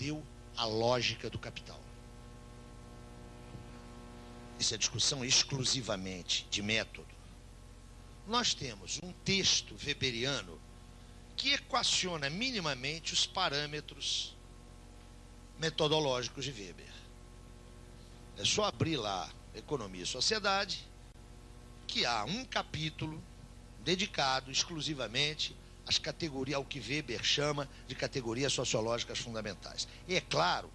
deu a lógica do capital. Isso é discussão exclusivamente de método. Nós temos um texto weberiano que equaciona minimamente os parâmetros metodológicos de Weber. É só abrir lá Economia e Sociedade, que há um capítulo dedicado exclusivamente às categorias, ao que Weber chama de categorias sociológicas fundamentais. E é claro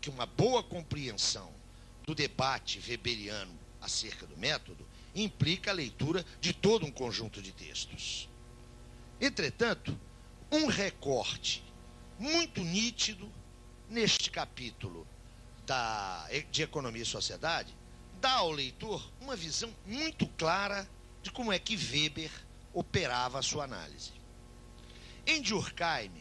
que uma boa compreensão do debate weberiano acerca do método implica a leitura de todo um conjunto de textos. Entretanto, um recorte muito nítido neste capítulo de Economia e Sociedade dá ao leitor uma visão muito clara de como é que Weber operava a sua análise. Em Durkheim,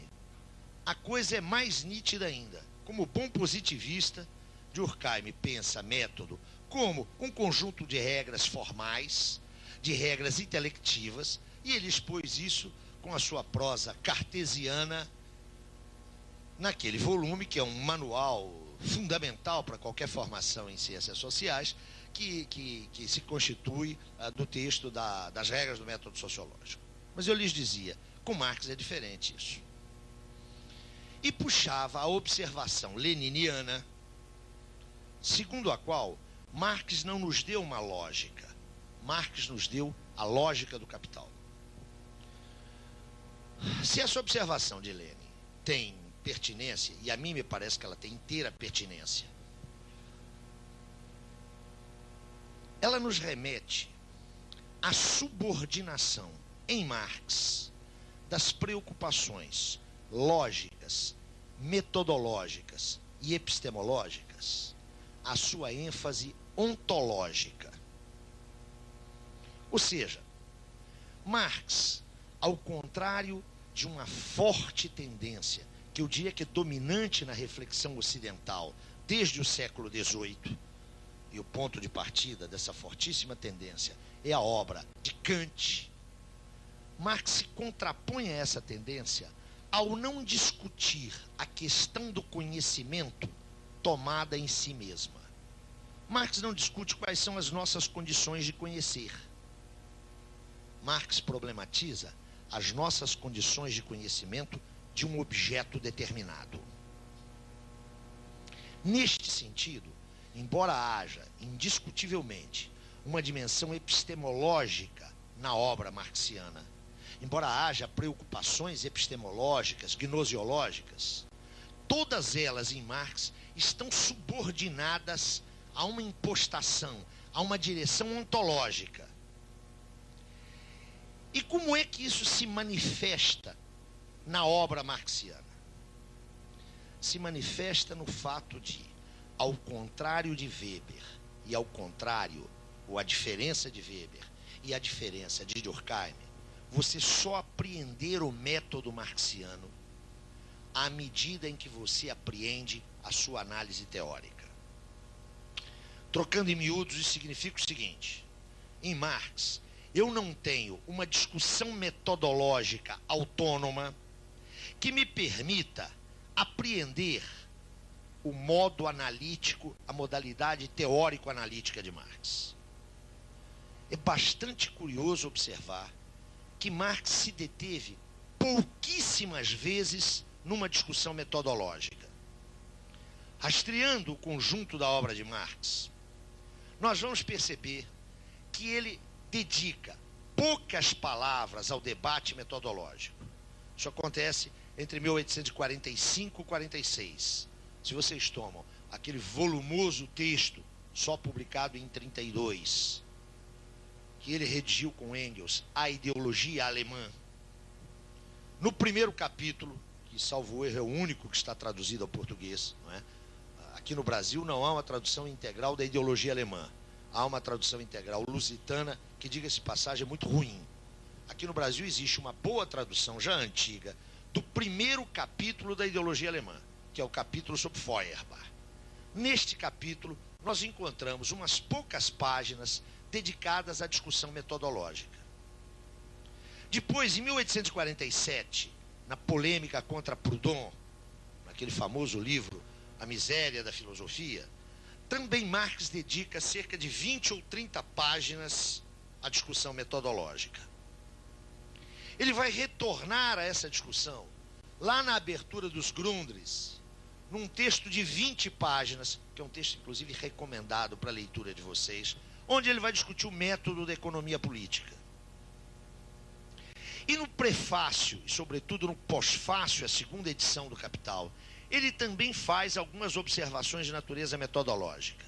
a coisa é mais nítida ainda. Como bom positivista, Durkheim pensa método como um conjunto de regras formais, de regras intelectivas, e ele expôs isso com a sua prosa cartesiana naquele volume, que é um manual fundamental para qualquer formação em ciências sociais, que se constitui do texto das regras do método sociológico. Mas eu lhes dizia, com Marx é diferente isso. E puxava a observação leniniana, segundo a qual Marx não nos deu uma lógica, Marx nos deu a lógica do capital. Se essa observação de Lenin tem pertinência, e a mim me parece que ela tem inteira pertinência, ela nos remete à subordinação em Marx das preocupações lógicas, metodológicas e epistemológicas à sua ênfase ontológica. Ou seja, Marx, ao contrário de uma forte tendência, que eu diria que é dominante na reflexão ocidental desde o século XVIII, e o ponto de partida dessa fortíssima tendência é a obra de Kant, Marx se contrapõe a essa tendência ao não discutir a questão do conhecimento tomada em si mesma. Marx não discute quais são as nossas condições de conhecer. Marx problematiza as nossas condições de conhecimento de um objeto determinado. Neste sentido, embora haja, indiscutivelmente, uma dimensão epistemológica na obra marxiana, embora haja preocupações epistemológicas, gnosiológicas, todas elas em Marx estão subordinadas a uma impostação, a uma direção ontológica. E como é que isso se manifesta na obra marxiana? Se manifesta no fato de, ao contrário de Weber, e ao contrário, ou a diferença de Weber e a diferença de Durkheim, você só apreender o método marxiano à medida em que você apreende a sua análise teórica. Trocando em miúdos, isso significa o seguinte: em Marx, eu não tenho uma discussão metodológica autônoma que me permita apreender o modo analítico, a modalidade teórico-analítica de Marx. É bastante curioso observar que Marx se deteve pouquíssimas vezes numa discussão metodológica. Rastreando o conjunto da obra de Marx, nós vamos perceber que ele dedica poucas palavras ao debate metodológico. Isso acontece entre 1845 e 46. Se vocês tomam aquele volumoso texto, só publicado em 32, que ele redigiu com Engels, A Ideologia Alemã, no primeiro capítulo, que salvo erro é o único que está traduzido ao português, não é? Aqui no Brasil não há uma tradução integral da Ideologia Alemã, há uma tradução integral lusitana, que, diga-se de passagem, é muito ruim. Aqui no Brasil existe uma boa tradução, já antiga, do primeiro capítulo da Ideologia Alemã, que é o capítulo sobre Feuerbach. Neste capítulo, nós encontramos umas poucas páginas dedicadas à discussão metodológica. Depois, em 1847, na polêmica contra Proudhon, aquele famoso livro A Miséria da Filosofia, também Marx dedica cerca de 20 ou 30 páginas à discussão metodológica. Ele vai retornar a essa discussão lá na abertura dos Grundrisse, num texto de 20 páginas, que é um texto, inclusive, recomendado para a leitura de vocês, onde ele vai discutir o método da economia política. E no prefácio, e sobretudo no pós-fácio, a segunda edição do Capital, ele também faz algumas observações de natureza metodológica.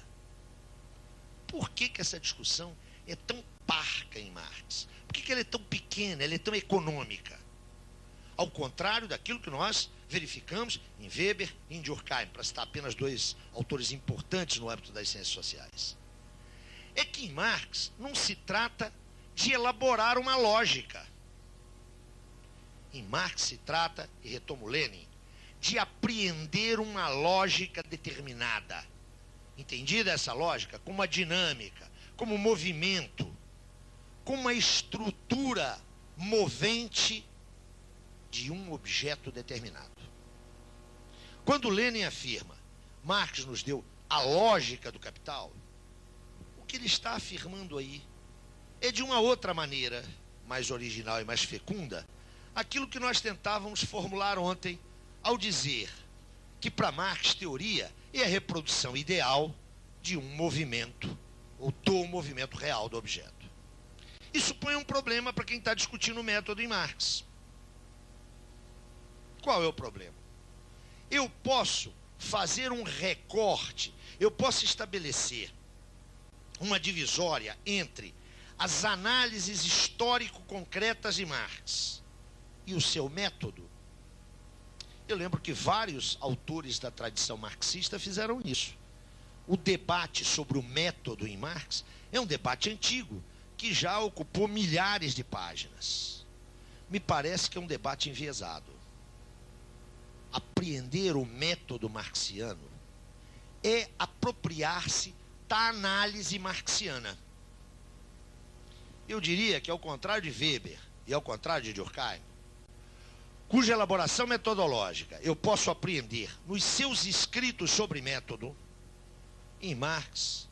Por que essa discussão é tão parca em Marx? Por que ela é tão pequena, ela é tão econômica? Ao contrário daquilo que nós verificamos em Weber e em Durkheim, para citar apenas dois autores importantes no âmbito das ciências sociais. É que em Marx não se trata de elaborar uma lógica. Em Marx se trata, e retomo Lenin, de apreender uma lógica determinada. Entendida essa lógica como uma dinâmica, como um movimento, como uma estrutura movente de um objeto determinado. Quando Lenin afirma, Marx nos deu a lógica do capital, o que ele está afirmando aí é, de uma outra maneira, mais original e mais fecunda, aquilo que nós tentávamos formular ontem, ao dizer que para Marx teoria é a reprodução ideal de um movimento, ou do movimento real do objeto. Isso põe um problema para quem está discutindo o método em Marx. Qual é o problema? Eu posso fazer um recorte, eu posso estabelecer uma divisória entre as análises histórico-concretas de Marx e o seu método. Eu lembro que vários autores da tradição marxista fizeram isso. O debate sobre o método em Marx é um debate antigo, que já ocupou milhares de páginas. Me parece que é um debate enviesado. Apreender o método marxiano é apropriar-se da análise marxiana. Eu diria que, ao contrário de Weber e ao contrário de Durkheim, cuja elaboração metodológica eu posso apreender nos seus escritos sobre método, em Marx,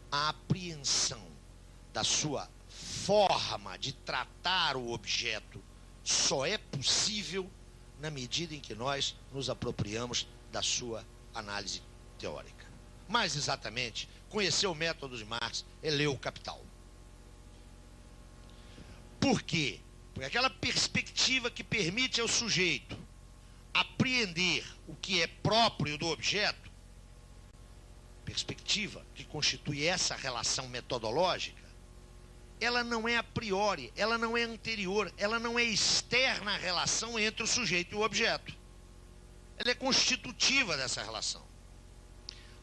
a apreensão da sua forma de tratar o objeto só é possível na medida em que nós nos apropriamos da sua análise teórica. Mais exatamente, conhecer o método de Marx é ler o Capital. Por quê? Porque aquela perspectiva que permite ao sujeito apreender o que é próprio do objeto, perspectiva que constitui essa relação metodológica, ela não é a priori, ela não é anterior, ela não é externa à relação entre o sujeito e o objeto. Ela é constitutiva dessa relação.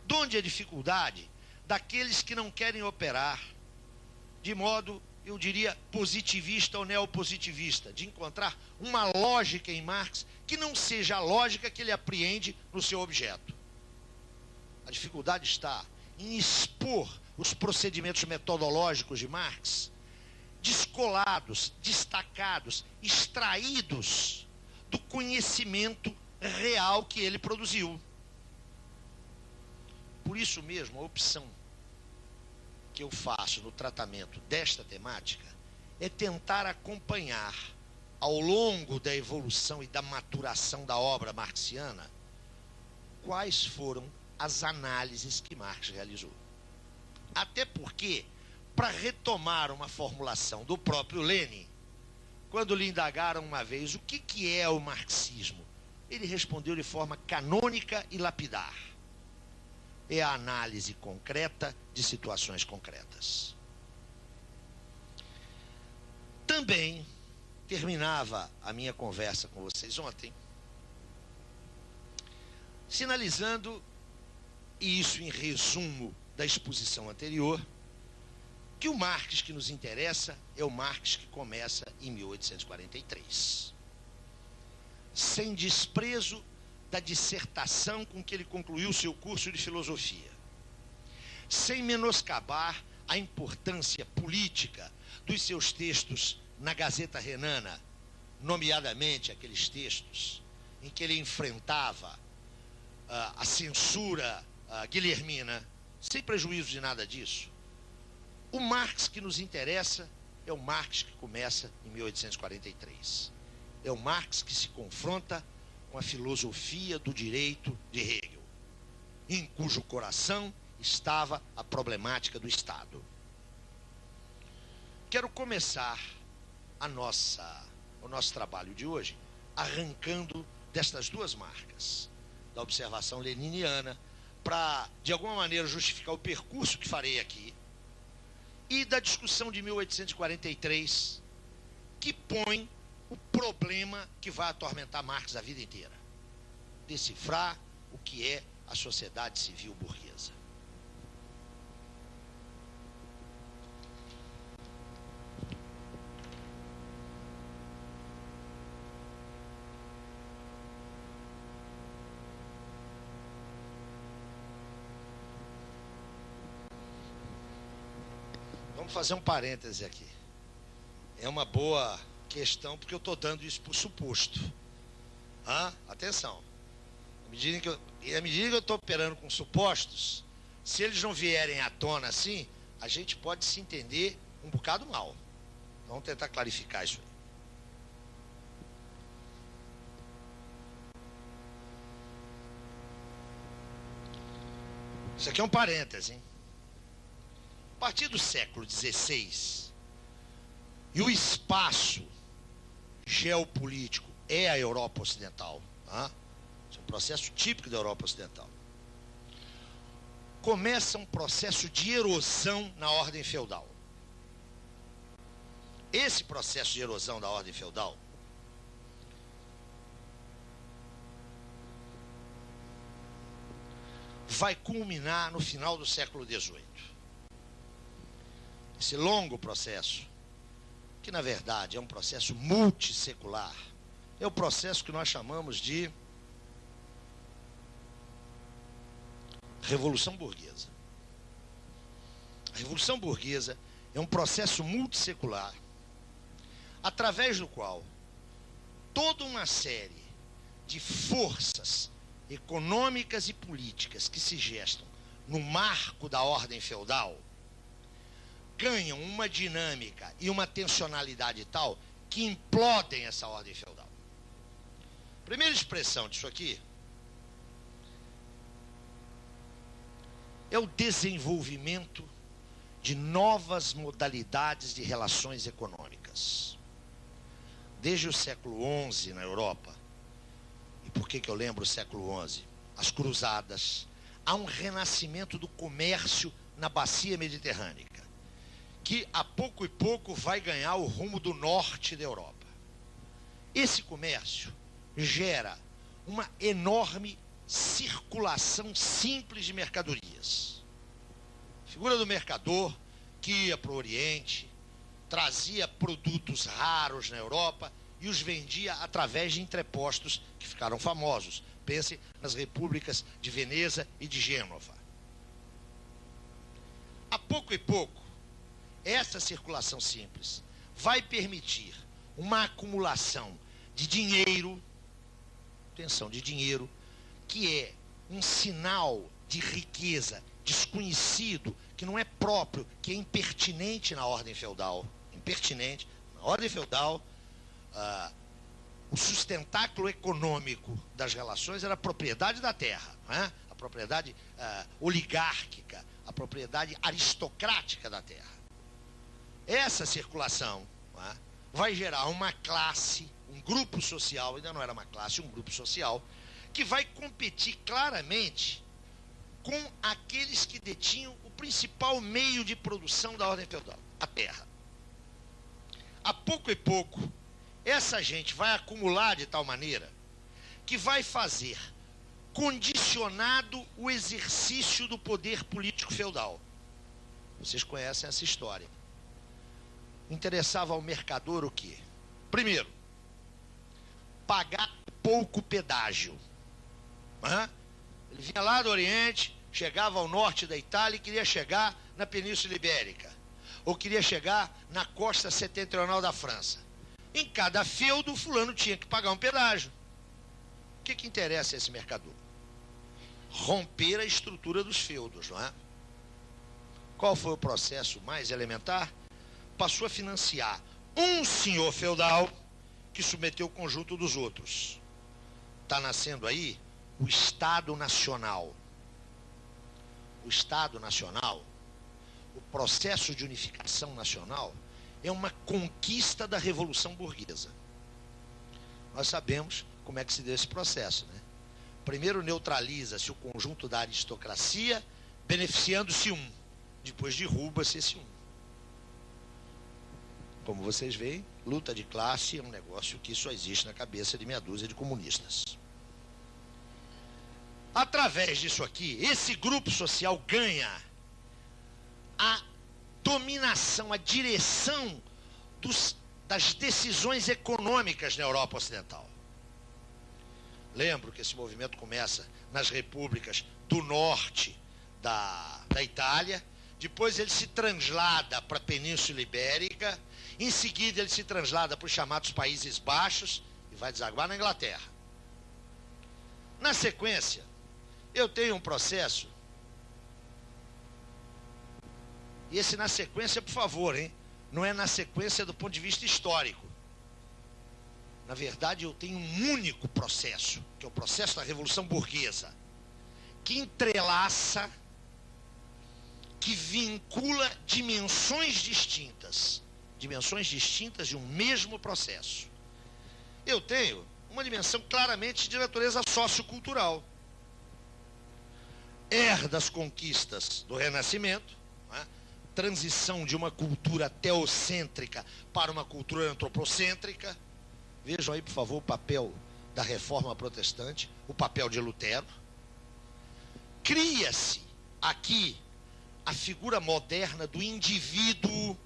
De onde a dificuldade daqueles que não querem operar de modo, eu diria, positivista ou neopositivista, de encontrar uma lógica em Marx que não seja a lógica que ele apreende no seu objeto. A dificuldade está em expor os procedimentos metodológicos de Marx descolados, destacados, extraídos do conhecimento real que ele produziu. Por isso mesmo, a opção que eu faço no tratamento desta temática é tentar acompanhar, ao longo da evolução e da maturação da obra marxiana, quais foram as análises que Marx realizou. Até porque, para retomar uma formulação do próprio Lenin, quando lhe indagaram uma vez o que é o marxismo, ele respondeu de forma canônica e lapidar: é a análise concreta de situações concretas. Também terminava a minha conversa com vocês ontem sinalizando, e isso em resumo da exposição anterior, que o Marx que nos interessa é o Marx que começa em 1843. Sem desprezo da dissertação com que ele concluiu seu curso de filosofia, sem menoscabar a importância política dos seus textos na Gazeta Renana, nomeadamente aqueles textos em que ele enfrentava a censura guilhermina, sem prejuízo de nada disso. O Marx que nos interessa é o Marx que começa em 1843. É o Marx que se confronta com a filosofia do direito de Hegel, em cujo coração estava a problemática do Estado. Quero começar o nosso trabalho de hoje arrancando destas duas marcas, da observação leniniana, para, de alguma maneira, justificar o percurso que farei aqui, e da discussão de 1843, que põe o problema que vai atormentar Marx a vida inteira: decifrar o que é a sociedade civil burguesa. Vamos fazer um parêntese aqui. É uma boa questão, porque eu estou dando isso por suposto. Atenção. À medida que eu estou operando com supostos, se eles não vierem à tona assim, a gente pode se entender um bocado mal. Vamos tentar clarificar isso aí. Isso aqui é um parêntese, hein? A partir do século XVI, e o espaço geopolítico é a Europa Ocidental, isso é um processo típico da Europa Ocidental, começa um processo de erosão na ordem feudal. Esse processo de erosão da ordem feudal vai culminar no final do século XVIII. Esse longo processo, que na verdade é um processo multissecular, é o processo que nós chamamos de Revolução Burguesa. A Revolução Burguesa é um processo multissecular, através do qual toda uma série de forças econômicas e políticas que se gestam no marco da ordem feudal ganham uma dinâmica e uma tensionalidade tal que implodem essa ordem feudal. A primeira expressão disso aqui é o desenvolvimento de novas modalidades de relações econômicas. Desde o século XI na Europa, e por que eu lembro o século XI? As cruzadas, há um renascimento do comércio na bacia mediterrânea, que a pouco e pouco vai ganhar o rumo do norte da Europa. Esse comércio gera uma enorme circulação simples de mercadorias. A figura do mercador que ia para o Oriente, trazia produtos raros na Europa e os vendia através de entrepostos que ficaram famosos. Pense nas repúblicas de Veneza e de Gênova. A pouco e pouco, essa circulação simples vai permitir uma acumulação de dinheiro, atenção, de dinheiro, que é um sinal de riqueza desconhecido, que não é próprio, que é impertinente na ordem feudal. Impertinente. Na ordem feudal, o sustentáculo econômico das relações era a propriedade da terra, a propriedade oligárquica, a propriedade aristocrática da terra. Essa circulação vai gerar uma classe, um grupo social, ainda não era uma classe, um grupo social, que vai competir claramente com aqueles que detinham o principal meio de produção da ordem feudal, a terra. A pouco e pouco, essa gente vai acumular de tal maneira que vai fazer condicionado o exercício do poder político feudal. Vocês conhecem essa história. Interessava ao mercador o quê? Primeiro, pagar pouco pedágio. Ele vinha lá do Oriente, chegava ao norte da Itália e queria chegar na Península Ibérica, ou queria chegar na costa setentrional da França. Em cada feudo, o fulano tinha que pagar um pedágio. que interessa a esse mercador? Romper a estrutura dos feudos, não é? Qual foi o processo mais elementar? Passou a financiar um senhor feudal que submeteu o conjunto dos outros. Está nascendo aí o Estado Nacional. O Estado Nacional, o processo de unificação nacional, é uma conquista da Revolução Burguesa. Nós sabemos como é que se deu esse processo, né? Primeiro neutraliza-se o conjunto da aristocracia, beneficiando-se um. Depois derruba-se esse um. Como vocês veem, luta de classe é um negócio que só existe na cabeça de meia dúzia de comunistas. Através disso aqui, esse grupo social ganha a dominação, a direção das decisões econômicas na Europa Ocidental. Lembro que esse movimento começa nas repúblicas do norte da Itália, depois ele se translada para a Península Ibérica, em seguida ele se translada para os chamados Países Baixos e vai desaguar na Inglaterra. Na sequência, eu tenho um processo, e esse na sequência, por favor, hein? Não é na sequência do ponto de vista histórico. Na verdade, eu tenho um único processo, que é o processo da Revolução Burguesa, que entrelaça, que vincula dimensões distintas de um mesmo processo. Eu tenho uma dimensão claramente de natureza sociocultural. Das conquistas do Renascimento, né? Transição de uma cultura teocêntrica para uma cultura antropocêntrica. Vejam aí, por favor, o papel da Reforma Protestante, o papel de Lutero. Cria-se aqui a figura moderna do indivíduo.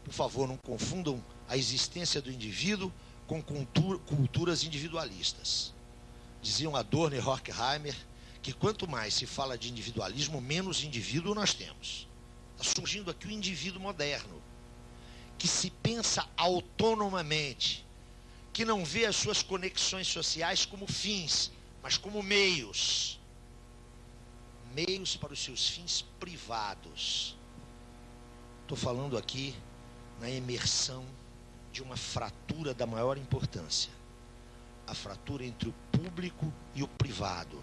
Por favor, não confundam a existência do indivíduo com culturas individualistas. Diziam Adorno e Horkheimer que quanto mais se fala de individualismo, menos indivíduo nós temos. Está surgindo aqui o indivíduo moderno, que se pensa autonomamente, que não vê as suas conexões sociais como fins, mas como meios. Meios para os seus fins privados. Estou falando aqui na emersão de uma fratura da maior importância. A fratura entre o público e o privado,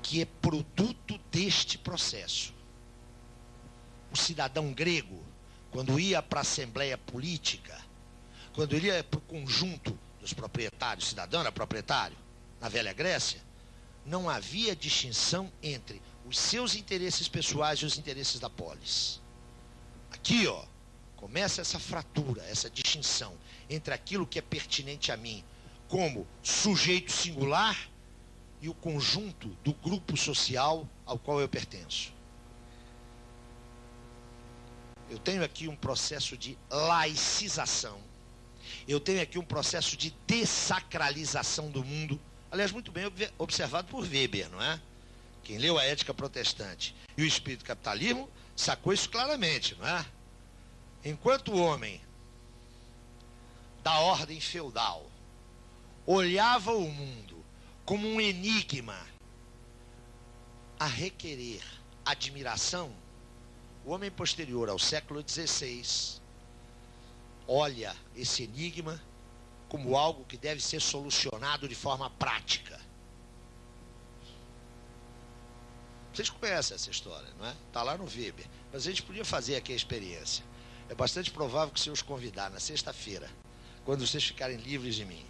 que é produto deste processo. O cidadão grego, quando ia para a assembleia política, quando ele ia para o conjunto dos proprietários, o cidadão era proprietário, na velha Grécia, não havia distinção entre os seus interesses pessoais e os interesses da polis. Aqui, ó, começa essa fratura, essa distinção entre aquilo que é pertinente a mim como sujeito singular e o conjunto do grupo social ao qual eu pertenço. Eu tenho aqui um processo de laicização. Eu tenho aqui um processo de dessacralização do mundo. Aliás, muito bem observado por Weber, não é? Quem leu a Ética Protestante e o Espírito do Capitalismo sacou isso claramente, não é? Enquanto o homem da ordem feudal olhava o mundo como um enigma a requerer admiração, o homem posterior ao século XVI olha esse enigma como algo que deve ser solucionado de forma prática. Vocês conhecem essa história, não é? Está lá no Weber. Mas a gente podia fazer aqui a experiência. É bastante provável que se eu os convidar na sexta-feira, quando vocês ficarem livres de mim,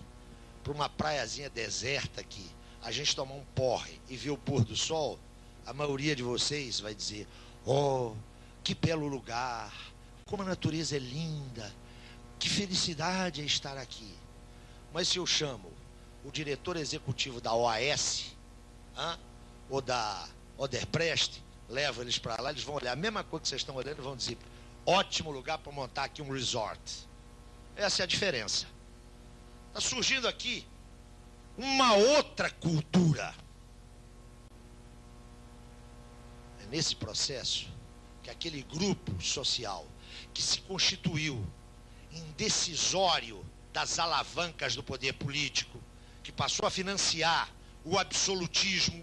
para uma praiazinha deserta aqui, a gente tomar um porre e ver o pôr do sol, a maioria de vocês vai dizer: oh, que belo lugar, como a natureza é linda, que felicidade é estar aqui. Mas se eu chamo o diretor executivo da OAS, ou da Odebrecht, levo eles para lá, eles vão olhar a mesma coisa que vocês estão olhando e vão dizer: ótimo lugar para montar aqui um resort. Essa é a diferença. Está surgindo aqui uma outra cultura. É nesse processo que aquele grupo social que se constituiu indecisório das alavancas do poder político, que passou a financiar o absolutismo,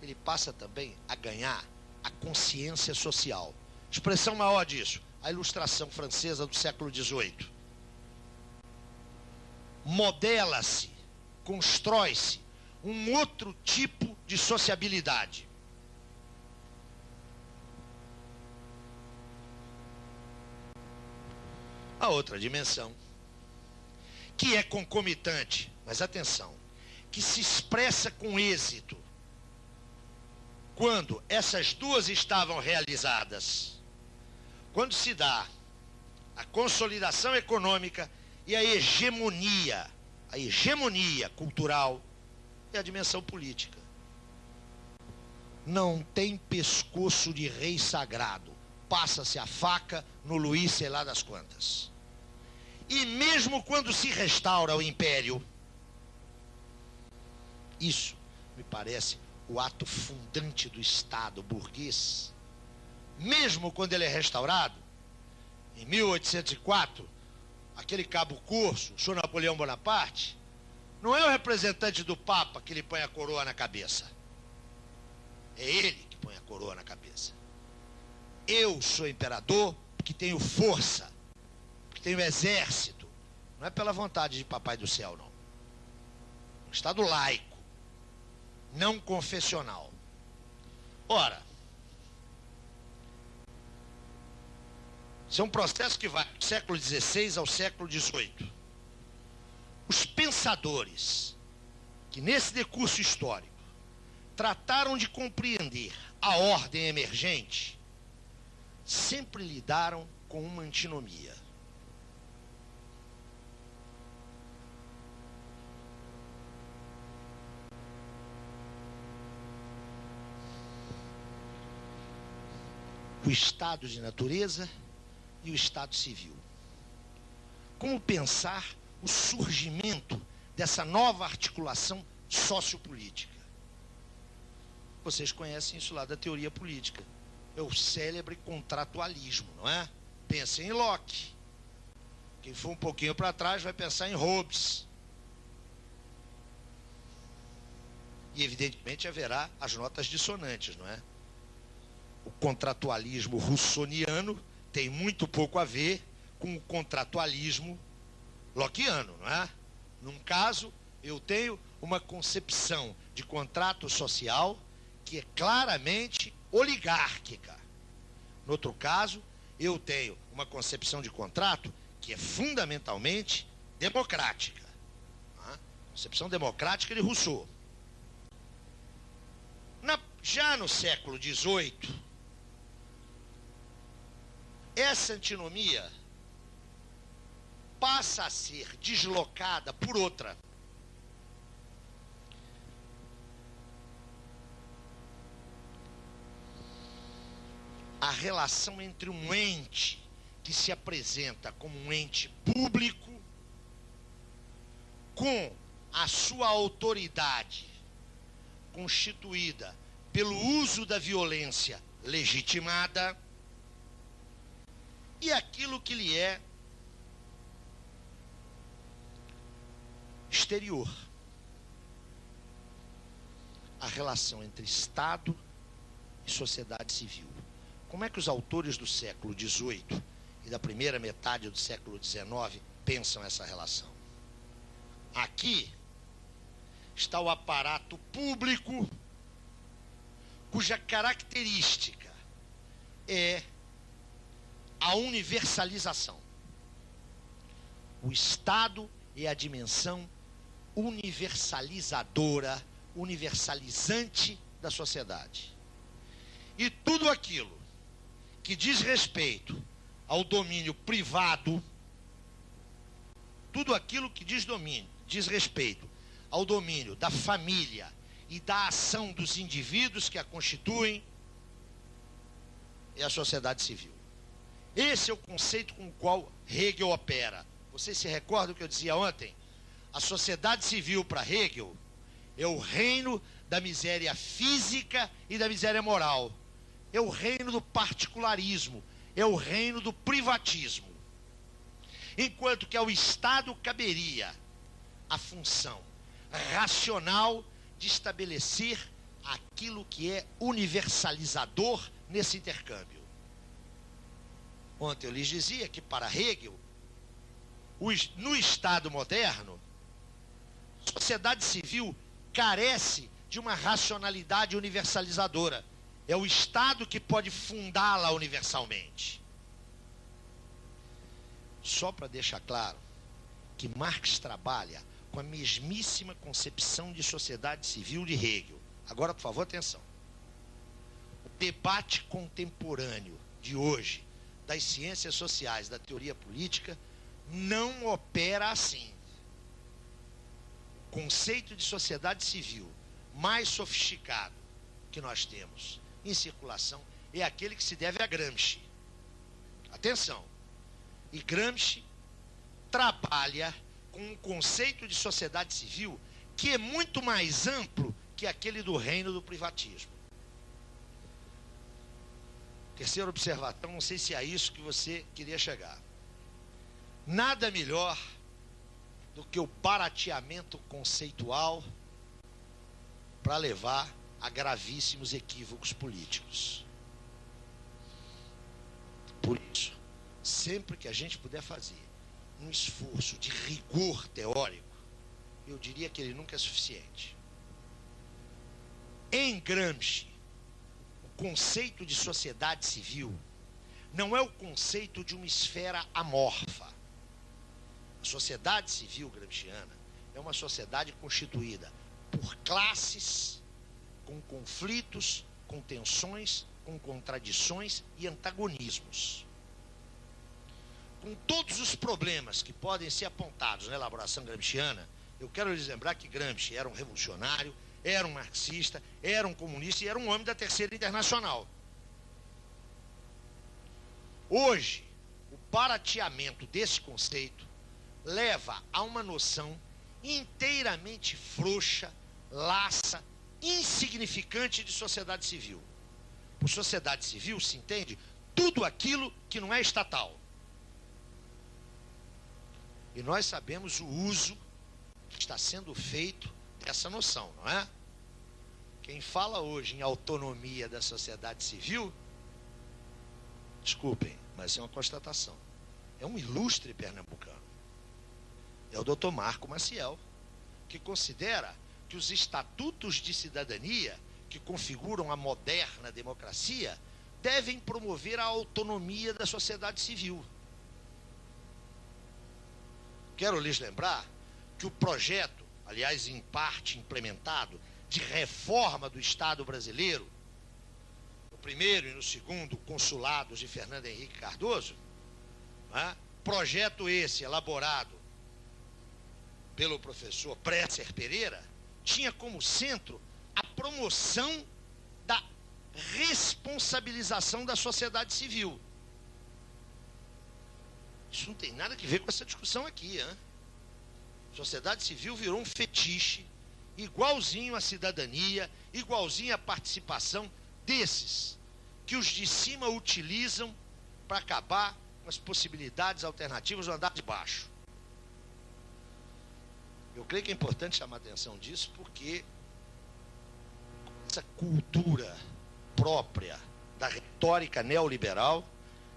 ele passa também a ganhar a consciência social. Expressão maior disso, a Ilustração francesa do século XVIII. Modela-se, constrói-se um outro tipo de sociabilidade. A outra dimensão, que é concomitante, mas atenção, que se expressa com êxito quando essas duas estavam realizadas, quando se dá a consolidação econômica e a hegemonia cultural, é a dimensão política. Não tem pescoço de rei sagrado, passa-se a faca no Luís sei lá das quantas. E mesmo quando se restaura o império, isso me parece o ato fundante do Estado burguês. Mesmo quando ele é restaurado, em 1804, aquele cabo curso, o senhor Napoleão Bonaparte, não é o representante do Papa que lhe põe a coroa na cabeça. É ele que põe a coroa na cabeça. Eu sou imperador porque tenho força, porque tenho exército. Não é pela vontade de Papai do Céu, não. Um Estado laico, não confessional. Ora, isso é um processo que vai do século XVI ao século XVIII. Os pensadores que nesse decurso histórico trataram de compreender a ordem emergente sempre lidaram com uma antinomia. O estado de natureza e o estado civil. Como pensar o surgimento dessa nova articulação sociopolítica? Vocês conhecem isso lá da teoria política. É o célebre contratualismo, não é? Pensem em Locke. Quem for um pouquinho para trás vai pensar em Hobbes. E evidentemente haverá as notas dissonantes, não é? O contratualismo russoniano tem muito pouco a ver com o contratualismo lockeano, não é? Num caso, eu tenho uma concepção de contrato social que é claramente oligárquica. No outro caso, eu tenho uma concepção de contrato que é fundamentalmente democrática. Não é? Concepção democrática de Rousseau. Já no século XVIII, essa antinomia passa a ser deslocada por outra. A relação entre um ente que se apresenta como um ente público com a sua autoridade constituída pelo uso da violência legitimada e aquilo que lhe é exterior. A relação entre Estado e sociedade civil. Como é que os autores do século XVIII e da primeira metade do século XIX pensam essa relação? Aqui está o aparato público cuja característica é a universalização. O Estado é a dimensão universalizadora, universalizante da sociedade. E tudo aquilo que diz respeito ao domínio privado, tudo aquilo que diz respeito ao domínio da família e da ação dos indivíduos que a constituem, é a sociedade civil. Esse é o conceito com o qual Hegel opera. Vocês se recordam do que eu dizia ontem? A sociedade civil para Hegel é o reino da miséria física e da miséria moral. É o reino do particularismo, é o reino do privatismo. Enquanto que ao Estado caberia a função racional de estabelecer aquilo que é universalizador nesse intercâmbio. Ontem eu lhes dizia que, para Hegel, no Estado moderno, a sociedade civil carece de uma racionalidade universalizadora. É o Estado que pode fundá-la universalmente. Só para deixar claro que Marx trabalha com a mesmíssima concepção de sociedade civil de Hegel. Agora, por favor, atenção. O debate contemporâneo de hoje das ciências sociais, da teoria política, não opera assim. O conceito de sociedade civil mais sofisticado que nós temos em circulação é aquele que se deve a Gramsci. Atenção! E Gramsci trabalha com um conceito de sociedade civil que é muito mais amplo que aquele do reino do privatismo. Terceira observação, não sei se é isso que você queria chegar. Nada melhor do que o barateamento conceitual para levar a gravíssimos equívocos políticos. Por isso, sempre que a gente puder fazer um esforço de rigor teórico, eu diria que ele nunca é suficiente. Em Gramsci, o conceito de sociedade civil não é o conceito de uma esfera amorfa. A sociedade civil gramsciana é uma sociedade constituída por classes, com conflitos, com tensões, com contradições e antagonismos. Com todos os problemas que podem ser apontados na elaboração gramsciana, eu quero lhes lembrar que Gramsci era um revolucionário, era um marxista, era um comunista e era um homem da Terceira Internacional. Hoje, o barateamento desse conceito leva a uma noção inteiramente frouxa, laça, insignificante de sociedade civil. Por sociedade civil se entende tudo aquilo que não é estatal. E nós sabemos o uso que está sendo feito dessa noção, não é? Quem fala hoje em autonomia da sociedade civil, desculpem, mas é uma constatação, é um ilustre pernambucano. É o Dr. Marco Maciel, que considera que os estatutos de cidadania que configuram a moderna democracia devem promover a autonomia da sociedade civil. Quero lhes lembrar que o projeto, aliás, em parte implementado, de reforma do Estado brasileiro, no primeiro e no segundo consulados de Fernando Henrique Cardoso, né, projeto esse elaborado pelo professor Presser Pereira, tinha como centro a promoção da responsabilização da sociedade civil. Isso não tem nada a ver com essa discussão aqui, hein? Sociedade civil virou um fetiche, igualzinho à cidadania, igualzinho à participação desses que os de cima utilizam para acabar com as possibilidades alternativas do andar de baixo. Eu creio que é importante chamar a atenção disso, porque essa cultura própria da retórica neoliberal,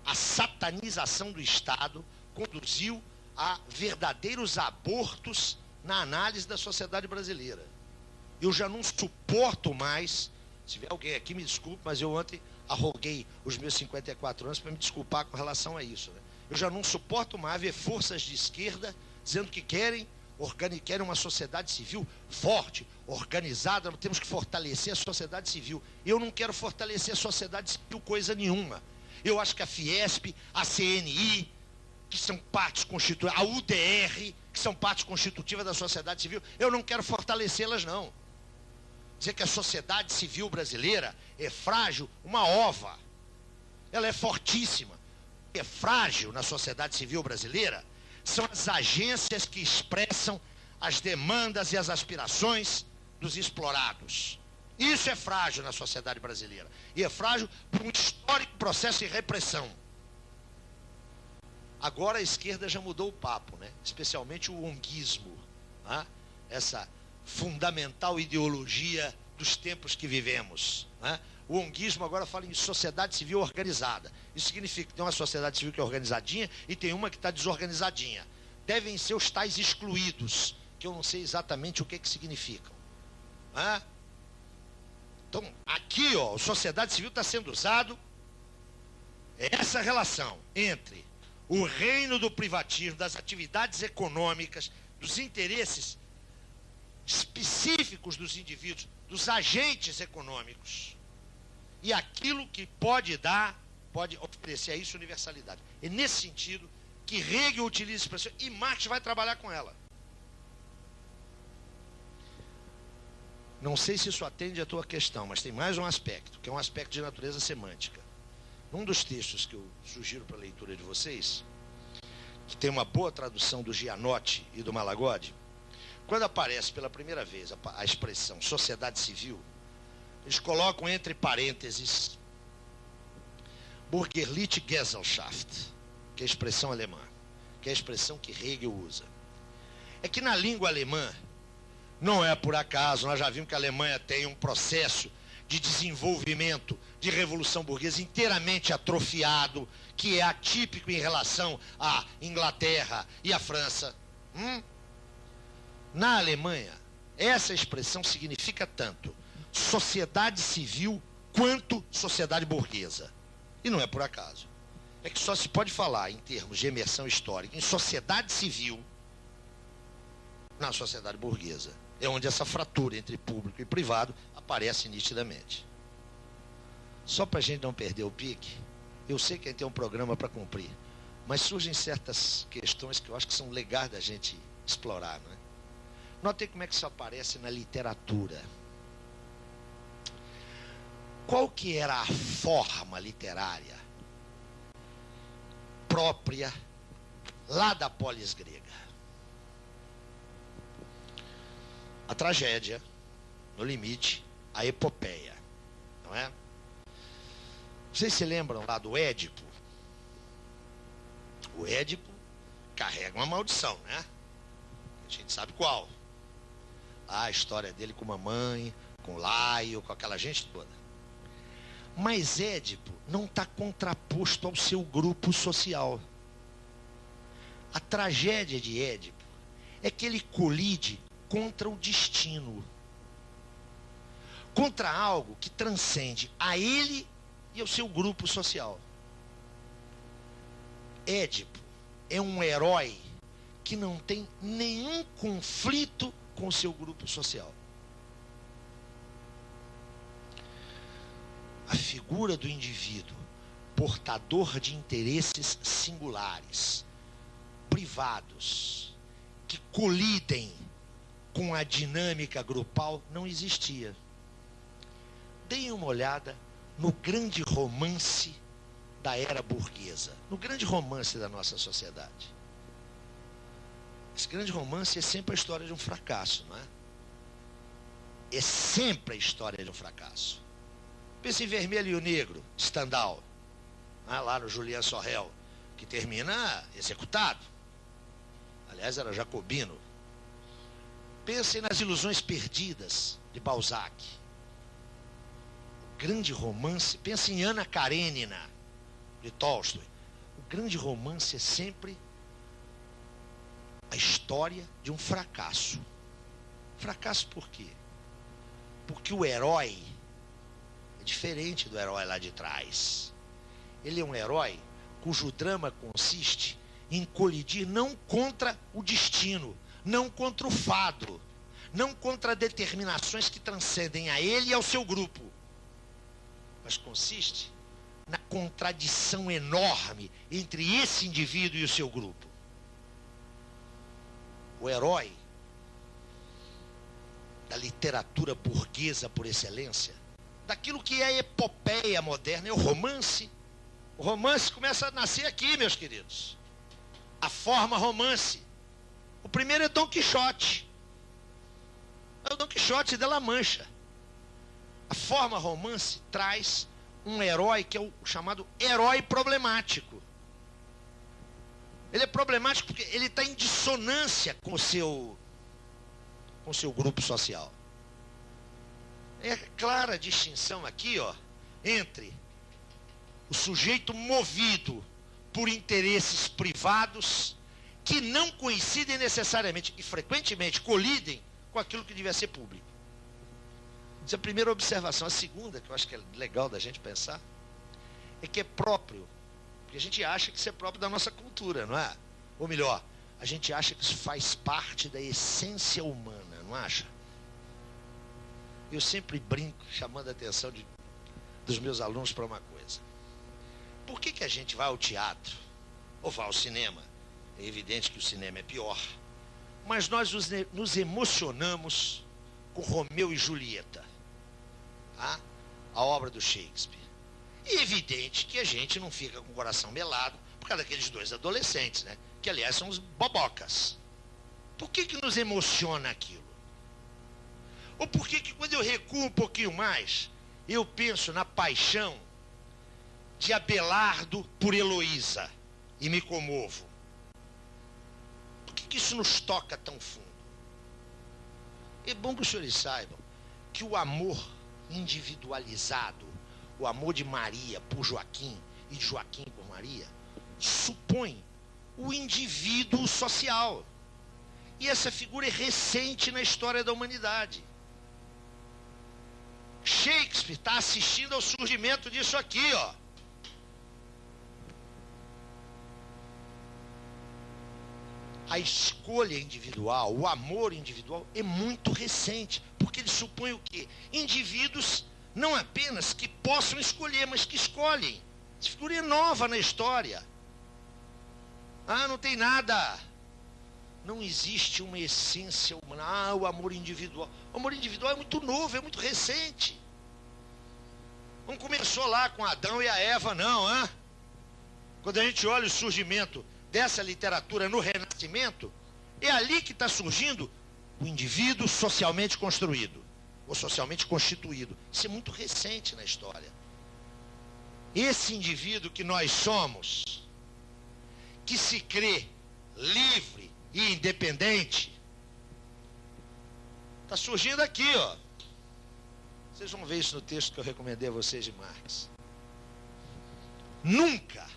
a satanização do Estado conduziu a verdadeiros abortos na análise da sociedade brasileira. Eu já não suporto mais, se tiver alguém aqui, me desculpe, mas eu ontem arroguei os meus 54 anos para me desculpar com relação a isso, né? Eu já não suporto mais ver forças de esquerda dizendo que querem uma sociedade civil forte, organizada, temos que fortalecer a sociedade civil. Eu não quero fortalecer a sociedade civil coisa nenhuma. Eu acho que a Fiesp, a CNI, que são partes constitutivas, a UDR, que são partes constitutivas da sociedade civil, eu não quero fortalecê-las, não. Dizer que a sociedade civil brasileira é frágil, uma ova. Ela é fortíssima. O que é frágil na sociedade civil brasileira são as agências que expressam as demandas e as aspirações dos explorados. Isso é frágil na sociedade brasileira. E é frágil por um histórico processo de repressão. Agora a esquerda já mudou o papo, né? Especialmente o onguismo, né? Essa fundamental ideologia dos tempos que vivemos, né? O onguismo agora fala em sociedade civil organizada. Isso significa que tem uma sociedade civil que é organizadinha e tem uma que está desorganizadinha. Devem ser os tais excluídos, que eu não sei exatamente o que significam. Né? Então, aqui, ó, a sociedade civil está sendo usado essa relação entre o reino do privatismo, das atividades econômicas, dos interesses específicos dos indivíduos, dos agentes econômicos, e aquilo que pode oferecer a isso universalidade. É nesse sentido que Hegel utiliza essa expressão e Marx vai trabalhar com ela. Não sei se isso atende à tua questão, mas tem mais um aspecto, que é um aspecto de natureza semântica. Num dos textos que eu sugiro para a leitura de vocês, que tem uma boa tradução do Gianotti e do Malagodi, quando aparece pela primeira vez a expressão sociedade civil, eles colocam entre parênteses Bürgerliche Gesellschaft, que é a expressão alemã, que é a expressão que Hegel usa. É que na língua alemã, não é por acaso, nós já vimos que a Alemanha tem um processo de desenvolvimento de revolução burguesa inteiramente atrofiado, que é atípico em relação à Inglaterra e à França. Na Alemanha, essa expressão significa tanto sociedade civil quanto sociedade burguesa. E não é por acaso. É que só se pode falar em termos de imersão histórica em sociedade civil na sociedade burguesa. É onde essa fratura entre público e privado aparece nitidamente. Só para a gente não perder o pique, eu sei que a gente tem um programa para cumprir, mas surgem certas questões que eu acho que são legais da gente explorar, não é? Notem como é que isso aparece na literatura. Qual que era a forma literária própria lá da polis grega? A tragédia, no limite, a epopeia, não é? Vocês se lembram lá do Édipo? O Édipo carrega uma maldição, né? A gente sabe qual. Lá a história dele com mamãe, com Laio, com aquela gente toda. Mas Édipo não está contraposto ao seu grupo social. A tragédia de Édipo é que ele colide contra o destino, contra algo que transcende a ele e ao seu grupo social. Édipo é um herói que não tem nenhum conflito com o seu grupo social. A figura do indivíduo, portador de interesses singulares, privados, que colidem com a dinâmica grupal, não existia. Deem uma olhada no grande romance da era burguesa, no grande romance da nossa sociedade. Esse grande romance é sempre a história de um fracasso, não é? É sempre a história de um fracasso. Pense em Vermelho e o Negro, Stendhal, lá no Julien Sorel, que termina executado. Aliás, era jacobino. Pensem nas Ilusões Perdidas, de Balzac. O grande romance, pense em Ana Karenina, de Tolstói. O grande romance é sempre a história de um fracasso. Fracasso por quê? Porque o herói é diferente do herói lá de trás. Ele é um herói cujo drama consiste em colidir não contra o destino, não contra o fado, não contra determinações que transcendem a ele e ao seu grupo, mas consiste na contradição enorme entre esse indivíduo e o seu grupo. O herói da literatura burguesa por excelência, daquilo que é a epopeia moderna, é o romance. O romance começa a nascer aqui, meus queridos. A forma romance. O primeiro é Dom Quixote. É o Dom Quixote de La Mancha. A forma romance traz um herói que é o chamado herói problemático. Ele é problemático porque ele está em dissonância com o seu com seu grupo social. É clara a distinção aqui, ó, entre o sujeito movido por interesses privados que não coincidem necessariamente e frequentemente colidem com aquilo que devia ser público. Essa é a primeira observação. A segunda, que eu acho que é legal da gente pensar, é que é próprio, porque a gente acha que isso é próprio da nossa cultura, não é? Ou melhor, a gente acha que isso faz parte da essência humana, não acha? Eu sempre brinco, chamando a atenção dos meus alunos para uma coisa. Por que a gente vai ao teatro ou vai ao cinema? É evidente que o cinema é pior, mas nós nos emocionamos com Romeu e Julieta, tá? A obra do Shakespeare. E é evidente que a gente não fica com o coração melado por causa daqueles dois adolescentes, né? Que aliás são os bobocas. Por que nos emociona aquilo? Ou por que quando eu recuo um pouquinho mais, eu penso na paixão de Abelardo por Heloísa e me comovo? Por que isso nos toca tão fundo? É bom que os senhores saibam que o amor individualizado, o amor de Maria por Joaquim e de Joaquim por Maria, supõe o indivíduo social. E essa figura é recente na história da humanidade. Shakespeare está assistindo ao surgimento disso aqui, ó. A escolha individual, o amor individual é muito recente, porque ele supõe o quê? Indivíduos não apenas que possam escolher, mas que escolhem. Essa figura é nova na história. Ah, não tem nada. Não existe uma essência humana. Ah, o amor individual. O amor individual é muito novo, é muito recente. Não começou lá com Adão e a Eva, não, hein? Quando a gente olha o surgimento dessa literatura no Renascimento, é ali que está surgindo o indivíduo socialmente construído, ou socialmente constituído. Isso é muito recente na história. Esse indivíduo que nós somos, que se crê livre e independente, está surgindo aqui, ó. Vocês vão ver isso no texto que eu recomendei a vocês de Marx. Nunca,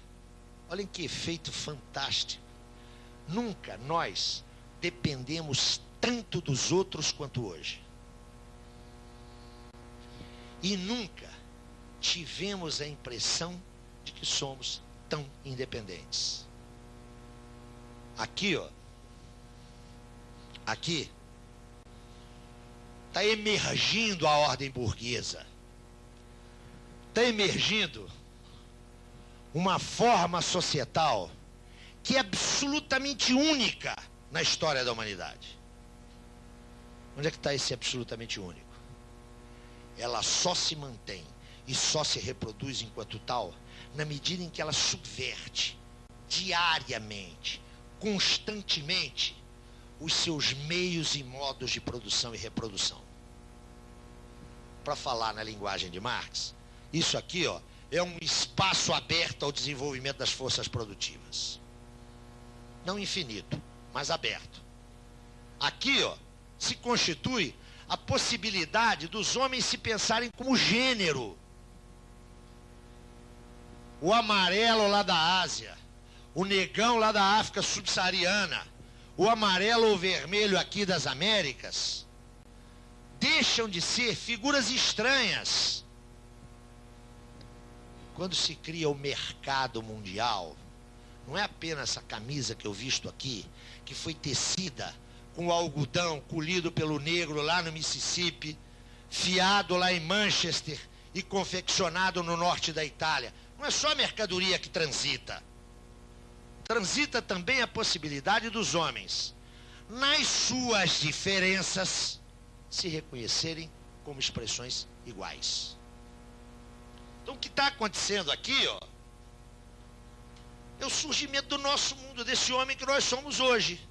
olhem que efeito fantástico, nunca nós dependemos tanto dos outros quanto hoje. E nunca tivemos a impressão de que somos tão independentes. Aqui, ó. Aqui está emergindo a ordem burguesa. Está emergindo uma forma societal que é absolutamente única na história da humanidade. Onde é que está esse absolutamente único? Ela só se mantém e só se reproduz enquanto tal na medida em que ela subverte diariamente, constantemente, os seus meios e modos de produção e reprodução. Para falar na linguagem de Marx, isso aqui, ó, é um espaço aberto ao desenvolvimento das forças produtivas. Não infinito, mas aberto. Aqui, ó, se constitui a possibilidade dos homens se pensarem como gênero. O amarelo lá da Ásia, o negão lá da África subsaariana, o amarelo ou vermelho aqui das Américas, deixam de ser figuras estranhas. Quando se cria o mercado mundial, não é apenas essa camisa que eu visto aqui, que foi tecida com algodão colhido pelo negro lá no Mississippi, fiado lá em Manchester e confeccionado no norte da Itália. Não é só a mercadoria que transita. Transita também a possibilidade dos homens, nas suas diferenças, se reconhecerem como expressões iguais. Então o que está acontecendo aqui, ó, é o surgimento do nosso mundo, desse homem que nós somos hoje.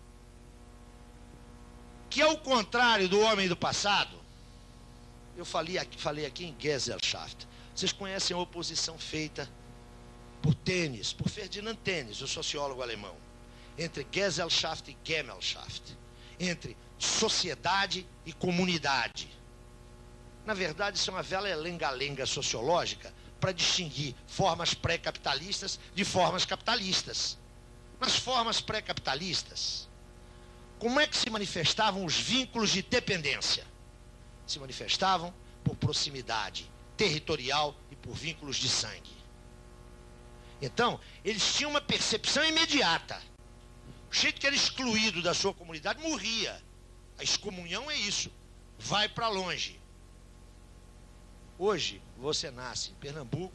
Que ao contrário do homem do passado, eu falei aqui em Gesellschaft. Vocês conhecem a oposição feita por Ferdinand Tönnies, o sociólogo alemão, entre Gesellschaft e Gemeinschaft. entre sociedade e comunidade. Na verdade, isso é uma velha lenga-lenga sociológica para distinguir formas pré-capitalistas de formas capitalistas. Nas formas pré-capitalistas, como é que se manifestavam os vínculos de dependência? Se manifestavam por proximidade territorial e por vínculos de sangue. Então, eles tinham uma percepção imediata. O jeito que era excluído da sua comunidade morria. A excomunhão é isso, vai para longe. Hoje, você nasce em Pernambuco,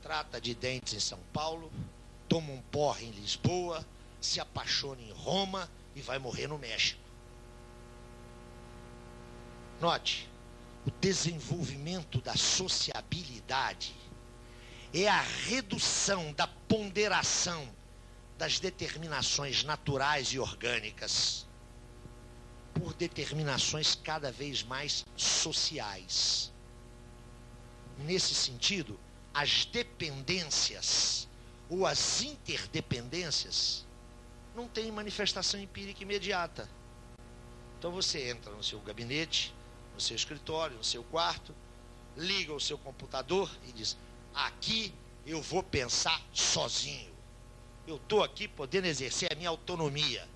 trata de dentes em São Paulo, toma um porre em Lisboa, se apaixona em Roma e vai morrer no México. Note, o desenvolvimento da sociabilidade é a redução da ponderação das determinações naturais e orgânicas por determinações cada vez mais sociais. Nesse sentido, as dependências ou as interdependências não têm manifestação empírica imediata. Então você entra no seu gabinete, no seu escritório, no seu quarto, liga o seu computador e diz: aqui eu vou pensar sozinho. Eu estou aqui podendo exercer a minha autonomia.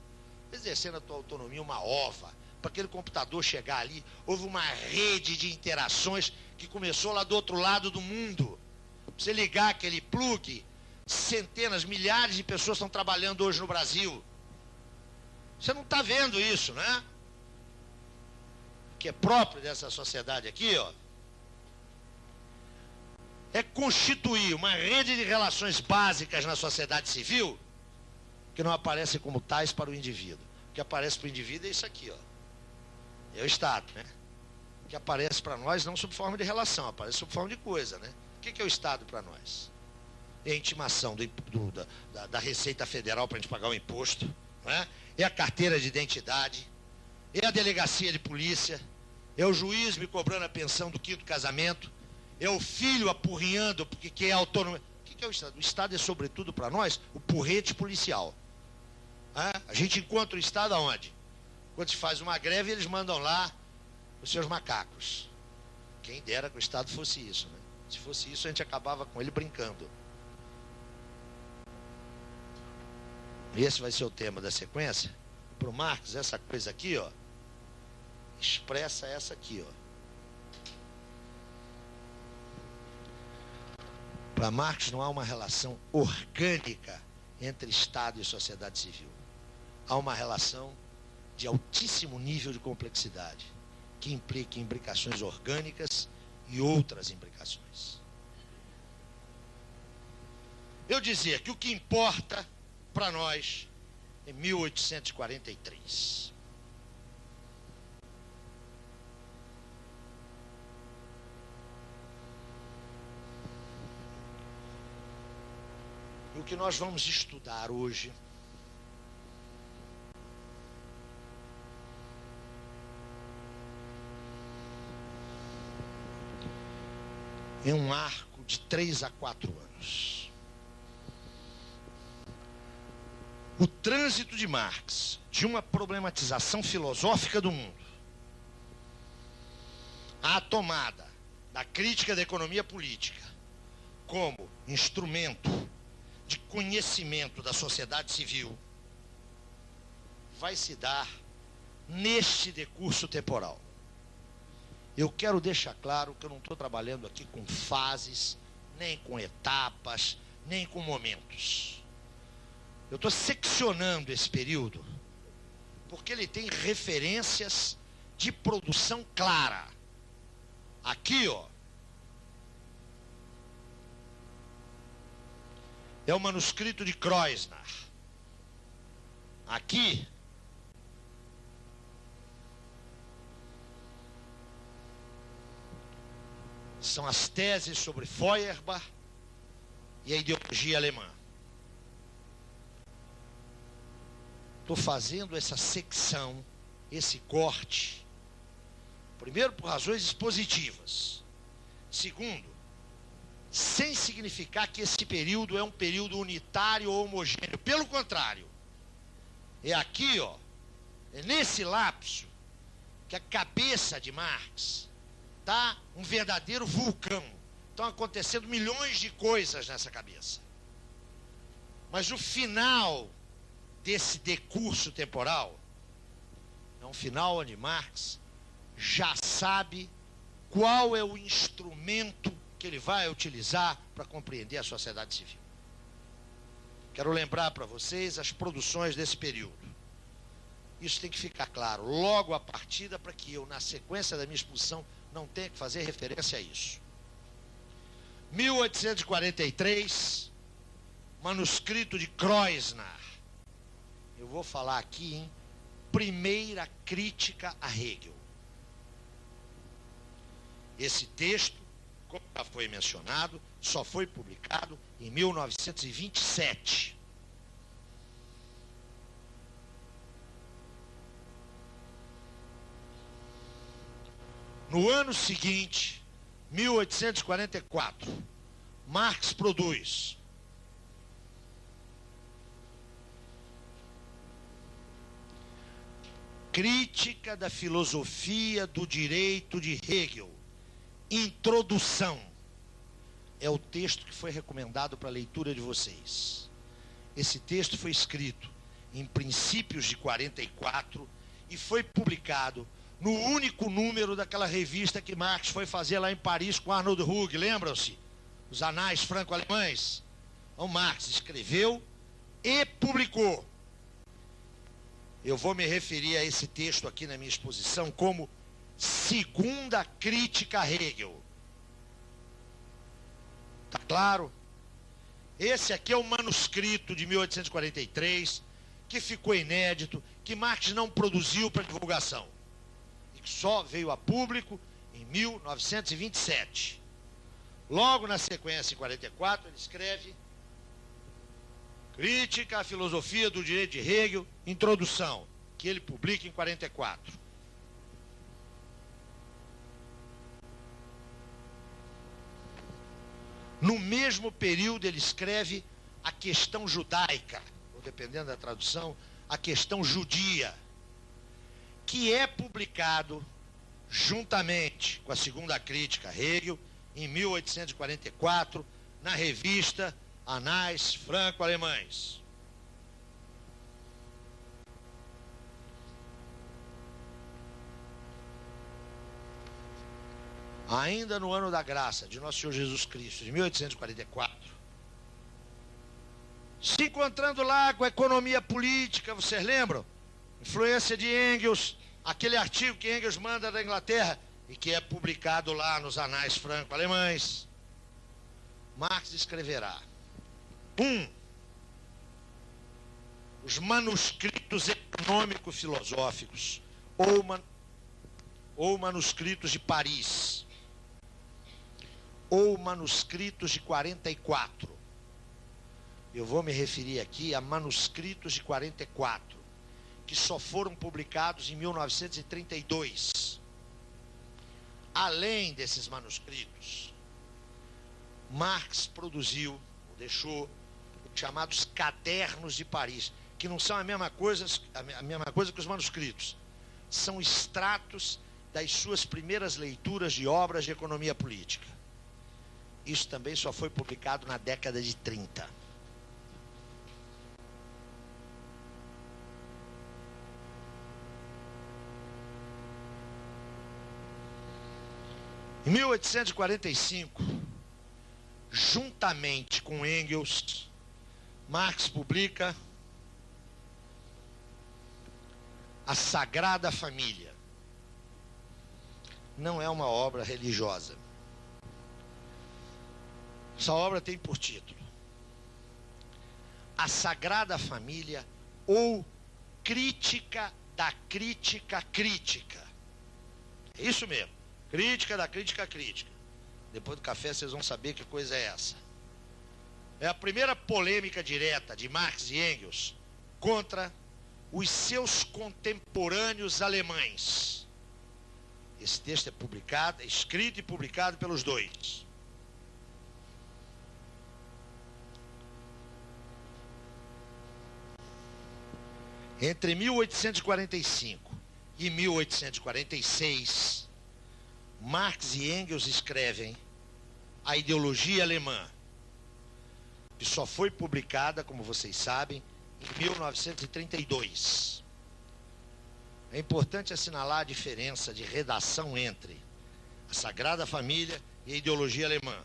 Exercendo a tua autonomia, uma ova. Para aquele computador chegar ali, houve uma rede de interações que começou lá do outro lado do mundo. Para você ligar aquele plug, centenas, milhares de pessoas estão trabalhando hoje no Brasil. Você não está vendo isso, né? Que é próprio dessa sociedade aqui, ó, é constituir uma rede de relações básicas na sociedade civil que não aparecem como tais para o indivíduo. O que aparece para o indivíduo é isso aqui, ó. É o Estado, né? Que aparece para nós não sob forma de relação, aparece sob forma de coisa, né? O que é o Estado para nós? É a intimação da Receita Federal para a gente pagar o imposto, né? É a carteira de identidade, é a delegacia de polícia, é o juiz me cobrando a pensão do quinto casamento, é o filho apurrinhando porque quer autonomia. O que é o Estado? O Estado é, sobretudo para nós, o porrete policial. A gente encontra o Estado aonde? Quando se faz uma greve, eles mandam lá os seus macacos. Quem dera que o Estado fosse isso, né? Se fosse isso, a gente acabava com ele brincando. Esse vai ser o tema da sequência. Para o Marx, essa coisa aqui, ó, expressa essa aqui, ó. Para Marx não há uma relação orgânica entre Estado e sociedade civil. Há uma relação de altíssimo nível de complexidade, que implica imbricações orgânicas e outras imbricações. Eu dizia que o que importa para nós é 1843. O que nós vamos estudar hoje é um arco de 3 a 4 anos. O trânsito de Marx de uma problematização filosófica do mundo à tomada da crítica da economia política como instrumento de conhecimento da sociedade civil vai se dar neste decurso temporal. Eu quero deixar claro que eu não estou trabalhando aqui com fases, nem com etapas, nem com momentos. Eu estou seccionando esse período porque ele tem referências de produção clara. Aqui, ó, é o manuscrito de Kreuzner. Aqui são as teses sobre Feuerbach e a ideologia alemã. Estou fazendo essa secção, esse corte, primeiro por razões expositivas, segundo, sem significar que esse período é um período unitário ou homogêneo. Pelo contrário, é aqui, ó, É nesse lapso que a cabeça de Marx está um verdadeiro vulcão. Estão acontecendo milhões de coisas nessa cabeça. Mas o final desse decurso temporal é um final onde Marx já sabe qual é o instrumento que ele vai utilizar para compreender a sociedade civil. Quero lembrar para vocês as produções desse período. Isso tem que ficar claro logo à partida, para que eu, na sequência da minha exposição, não tenha que fazer referência a isso. 1843, manuscrito de Kreuzner. Eu vou falar aqui em Primeira Crítica a Hegel. Esse texto, como já foi mencionado, só foi publicado em 1927. No ano seguinte, 1844, Marx produz Crítica da Filosofia do Direito de Hegel, Introdução. É o texto que foi recomendado para a leitura de vocês. Esse texto foi escrito em princípios de 44 e foi publicado no único número daquela revista que Marx foi fazer lá em Paris com Arnold Hug, lembram-se? Os Anais Franco-Alemães. Então Marx escreveu e publicou. Eu vou me referir a esse texto aqui na minha exposição como Segunda Crítica a Hegel. Tá claro? Esse aqui é o manuscrito de 1843, que ficou inédito, que Marx não produziu para divulgação, e que só veio a público em 1927. Logo na sequência, em 44, ele escreve Crítica à Filosofia do Direito de Hegel, Introdução, que ele publica em 44. No mesmo período, ele escreve A Questão Judaica, ou dependendo da tradução, A Questão Judia, que é publicado juntamente com a Segunda Crítica a Hegel, em 1844, na revista Anais Franco-Alemães. Ainda no ano da graça de Nosso Senhor Jesus Cristo, de 1844, se encontrando lá com a economia política, vocês lembram? Influência de Engels, aquele artigo que Engels manda da Inglaterra e que é publicado lá nos Anais Franco-Alemães. Marx escreverá: os manuscritos econômico-filosóficos ou manuscritos de Paris, ou manuscritos de 44. Eu vou me referir aqui a manuscritos de 44, que só foram publicados em 1932. Além desses manuscritos, Marx produziu, ou deixou, os chamados Cadernos de Paris, que não são a mesma coisa que os manuscritos. São extratos das suas primeiras leituras de obras de economia política. Isso também só foi publicado na década de 30. Em 1845, juntamente com Engels, Marx publica A Sagrada Família. Não é uma obra religiosa. Essa obra tem por título A Sagrada Família, ou Crítica da Crítica Crítica. É isso mesmo, Crítica da Crítica Crítica. Depois do café vocês vão saber que coisa é essa. É a primeira polêmica direta de Marx e Engels contra os seus contemporâneos alemães. Esse texto é publicado, é escrito e publicado pelos dois. Entre 1845 e 1846, Marx e Engels escrevem A Ideologia Alemã, que só foi publicada, como vocês sabem, em 1932. É importante assinalar a diferença de redação entre a Sagrada Família e a Ideologia Alemã.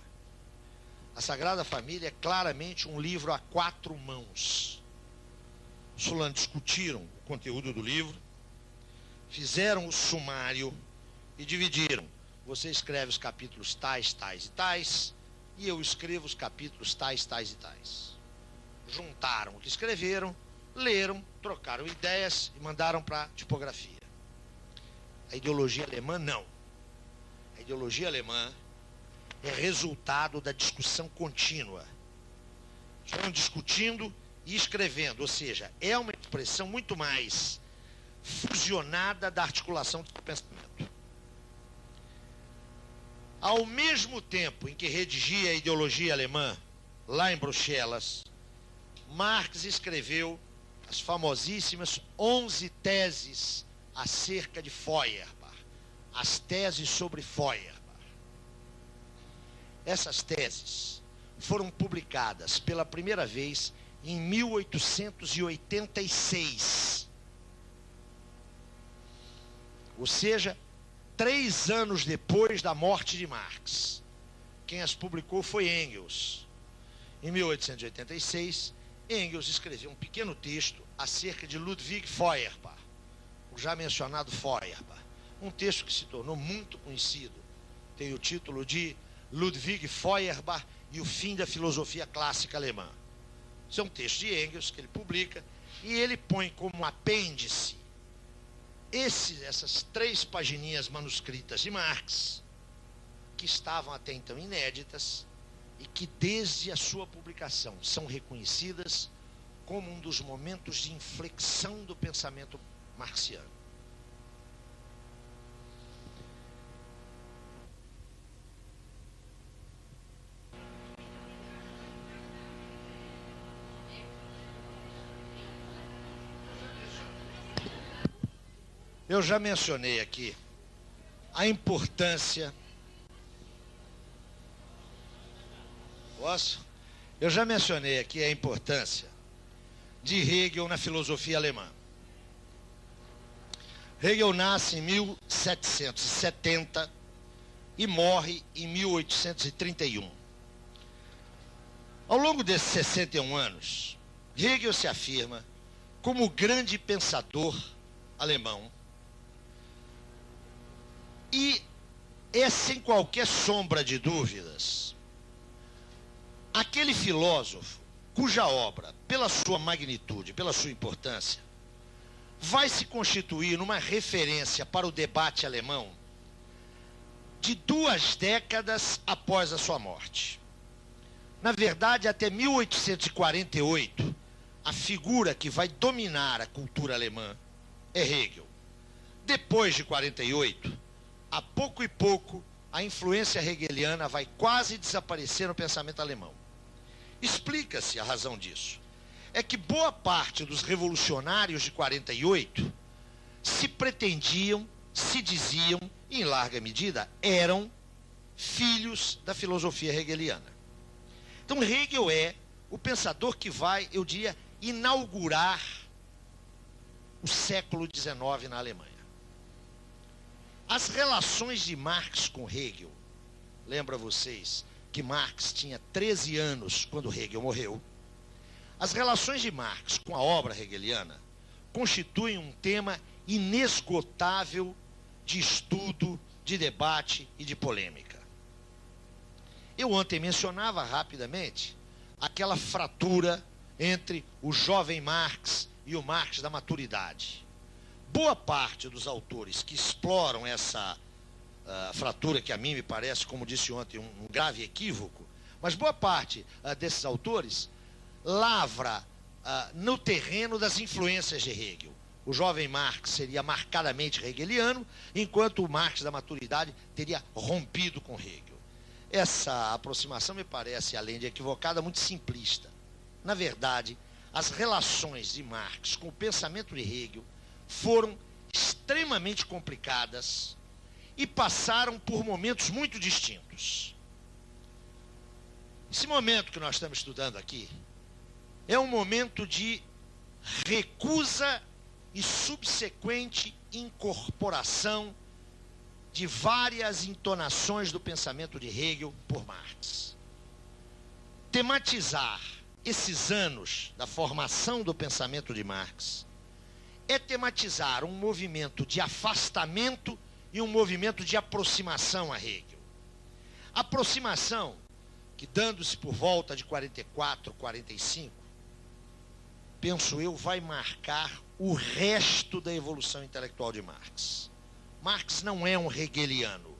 A Sagrada Família é claramente um livro a 4 mãos. Os fulanos discutiram o conteúdo do livro, fizeram o sumário e dividiram. Você escreve os capítulos tais, tais e tais, e eu escrevo os capítulos tais, tais e tais. Juntaram o que escreveram, leram, trocaram ideias e mandaram para a tipografia. A ideologia alemã, não. A ideologia alemã é resultado da discussão contínua. Estão discutindo e escrevendo, ou seja, é uma expressão muito mais fusionada da articulação do pensamento. Ao mesmo tempo em que redigia a ideologia alemã, lá em Bruxelas, Marx escreveu as famosíssimas 11 teses acerca de Feuerbach, as teses sobre Feuerbach. Essas teses foram publicadas pela primeira vez em 1886. Ou seja, 3 anos depois da morte de Marx. Quem as publicou foi Engels. Em 1886, Engels escreveu um pequeno texto acerca de Ludwig Feuerbach, o já mencionado Feuerbach. Um texto que se tornou muito conhecido. Tem o título de Ludwig Feuerbach e o fim da filosofia clássica alemã. Isso é um texto de Engels que ele publica e ele põe como apêndice essas 3 pagininhas manuscritas de Marx, que estavam até então inéditas e que desde a sua publicação são reconhecidas como um dos momentos de inflexão do pensamento marxiano. Eu já mencionei aqui a importância. Posso? Eu já mencionei aqui a importância de Hegel na filosofia alemã. Hegel nasce em 1770 e morre em 1831. Ao longo desses 61 anos, Hegel se afirma como o grande pensador alemão. E é sem qualquer sombra de dúvidas aquele filósofo cuja obra, pela sua magnitude, pela sua importância, vai se constituir numa referência para o debate alemão de 2 décadas após a sua morte. Na verdade, até 1848, a figura que vai dominar a cultura alemã é Hegel. Depois de 48, a pouco e pouco, a influência hegeliana vai quase desaparecer no pensamento alemão. Explica-se a razão disso. É que boa parte dos revolucionários de 48 se pretendiam, se diziam, em larga medida, eram filhos da filosofia hegeliana. Então Hegel é o pensador que vai, eu diria, inaugurar o século XIX na Alemanha. As relações de Marx com Hegel, lembra vocês que Marx tinha 13 anos quando Hegel morreu? As relações de Marx com a obra hegeliana constituem um tema inesgotável de estudo, de debate e de polêmica. Eu ontem mencionava rapidamente aquela fratura entre o jovem Marx e o Marx da maturidade. Boa parte dos autores que exploram essa fratura, que a mim me parece, como disse ontem, um grave equívoco, mas boa parte desses autores lavra no terreno das influências de Hegel. O jovem Marx seria marcadamente hegeliano, enquanto o Marx da maturidade teria rompido com Hegel. Essa aproximação me parece, além de equivocada, muito simplista. Na verdade, as relações de Marx com o pensamento de Hegel foram extremamente complicadas e passaram por momentos muito distintos. Esse momento que nós estamos estudando aqui é um momento de recusa e subsequente incorporação de várias entonações do pensamento de Hegel por Marx. Tematizar esses anos da formação do pensamento de Marx é tematizar um movimento de afastamento e um movimento de aproximação a Hegel. Aproximação que, dando-se por volta de 44, 45, penso eu, vai marcar o resto da evolução intelectual de Marx. Marx não é um hegeliano,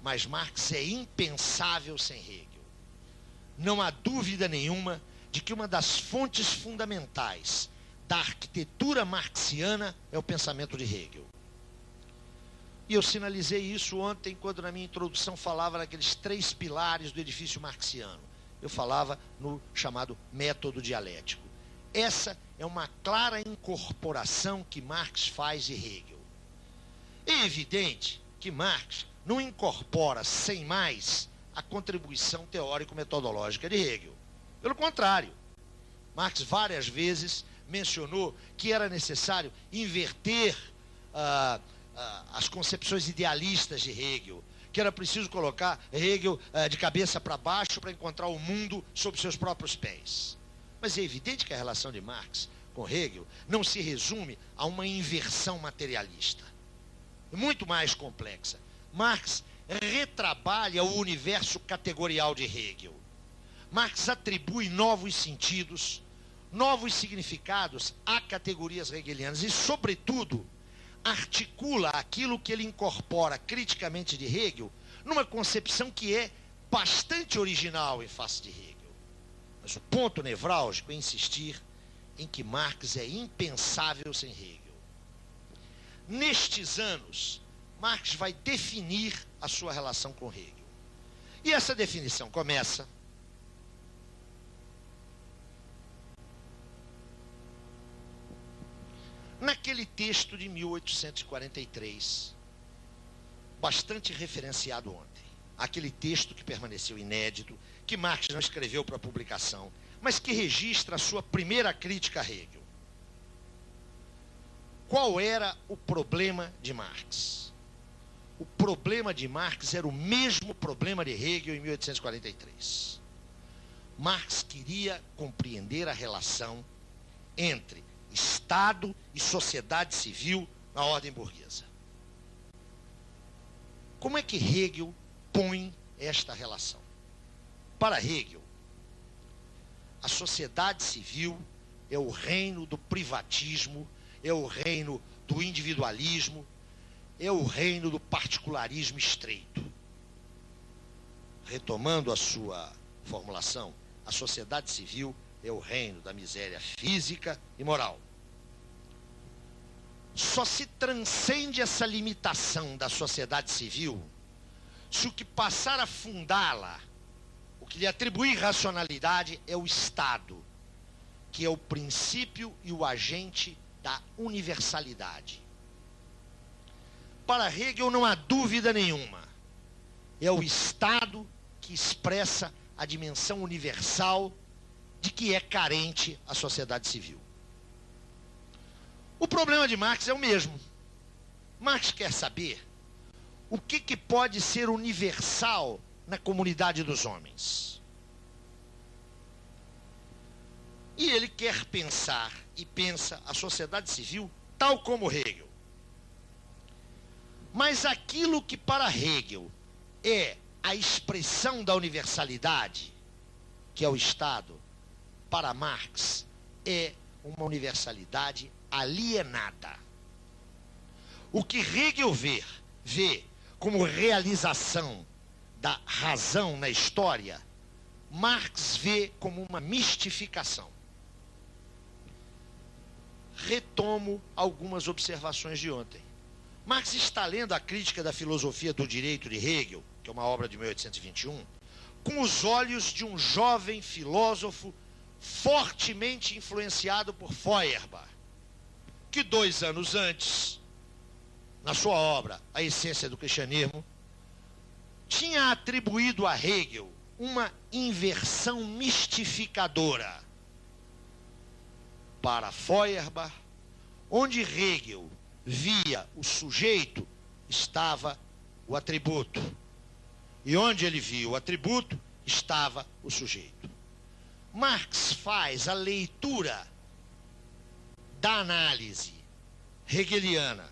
mas Marx é impensável sem Hegel. Não há dúvida nenhuma de que uma das fontes fundamentais da arquitetura marxiana é o pensamento de Hegel. E eu sinalizei isso ontem, quando na minha introdução falava naqueles 3 pilares do edifício marxiano. Eu falava no chamado método dialético. Essa é uma clara incorporação que Marx faz de Hegel. É evidente que Marx não incorpora sem mais a contribuição teórico-metodológica de Hegel. Pelo contrário, Marx várias vezes mencionou que era necessário inverter as concepções idealistas de Hegel, que era preciso colocar Hegel de cabeça para baixo para encontrar o mundo sob seus próprios pés. Mas é evidente que a relação de Marx com Hegel não se resume a uma inversão materialista. É muito mais complexa. Marx retrabalha o universo categorial de Hegel. Marx atribui novos sentidos, novos significados a categorias hegelianas e, sobretudo, articula aquilo que ele incorpora criticamente de Hegel numa concepção que é bastante original em face de Hegel. Mas o ponto nevrálgico é insistir em que Marx é impensável sem Hegel. Nestes anos, Marx vai definir a sua relação com Hegel. E essa definição começa naquele texto de 1843, bastante referenciado ontem. Aquele texto que permaneceu inédito, que Marx não escreveu para publicação, mas que registra a sua primeira crítica a Hegel. Qual era o problema de Marx? O problema de Marx era o mesmo problema de Hegel em 1843. Marx queria compreender a relação entre Estado e sociedade civil na ordem burguesa. Como é que Hegel põe esta relação? Para Hegel, a sociedade civil é o reino do privatismo, é o reino do individualismo, é o reino do particularismo estreito. Retomando a sua formulação, a sociedade civil é o reino da miséria física e moral. Só se transcende essa limitação da sociedade civil se o que passar a fundá-la, o que lhe atribuir racionalidade, é o Estado, que é o princípio e o agente da universalidade. Para Hegel não há dúvida nenhuma. É o Estado que expressa a dimensão universal de que é carente a sociedade civil. O problema de Marx é o mesmo. Marx quer saber o que pode ser universal na comunidade dos homens. E ele quer pensar, e pensa, a sociedade civil tal como Hegel. Mas aquilo que para Hegel é a expressão da universalidade, que é o Estado, para Marx é uma universalidade alienada. O que Hegel vê como realização da razão na história, Marx vê como uma mistificação. Retomo algumas observações de ontem. Marx está lendo a Crítica da Filosofia do Direito de Hegel, que é uma obra de 1821, com os olhos de um jovem filósofo fortemente influenciado por Feuerbach, que 2 anos antes, na sua obra A Essência do Cristianismo, tinha atribuído a Hegel uma inversão mistificadora. Para Feuerbach, onde Hegel via o sujeito, estava o atributo. E onde ele via o atributo, estava o sujeito. Marx faz a leitura da análise hegeliana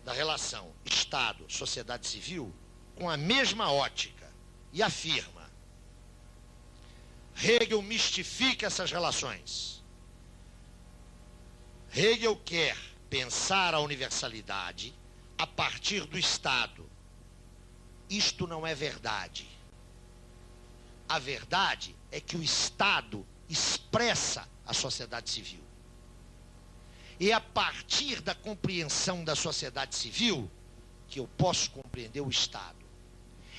da relação Estado-sociedade civil com a mesma ótica e afirma: Hegel mistifica essas relações. Hegel quer pensar a universalidade a partir do Estado. Isto não é verdade. A verdade é que o Estado expressa a sociedade civil. E a partir da compreensão da sociedade civil que eu posso compreender o Estado.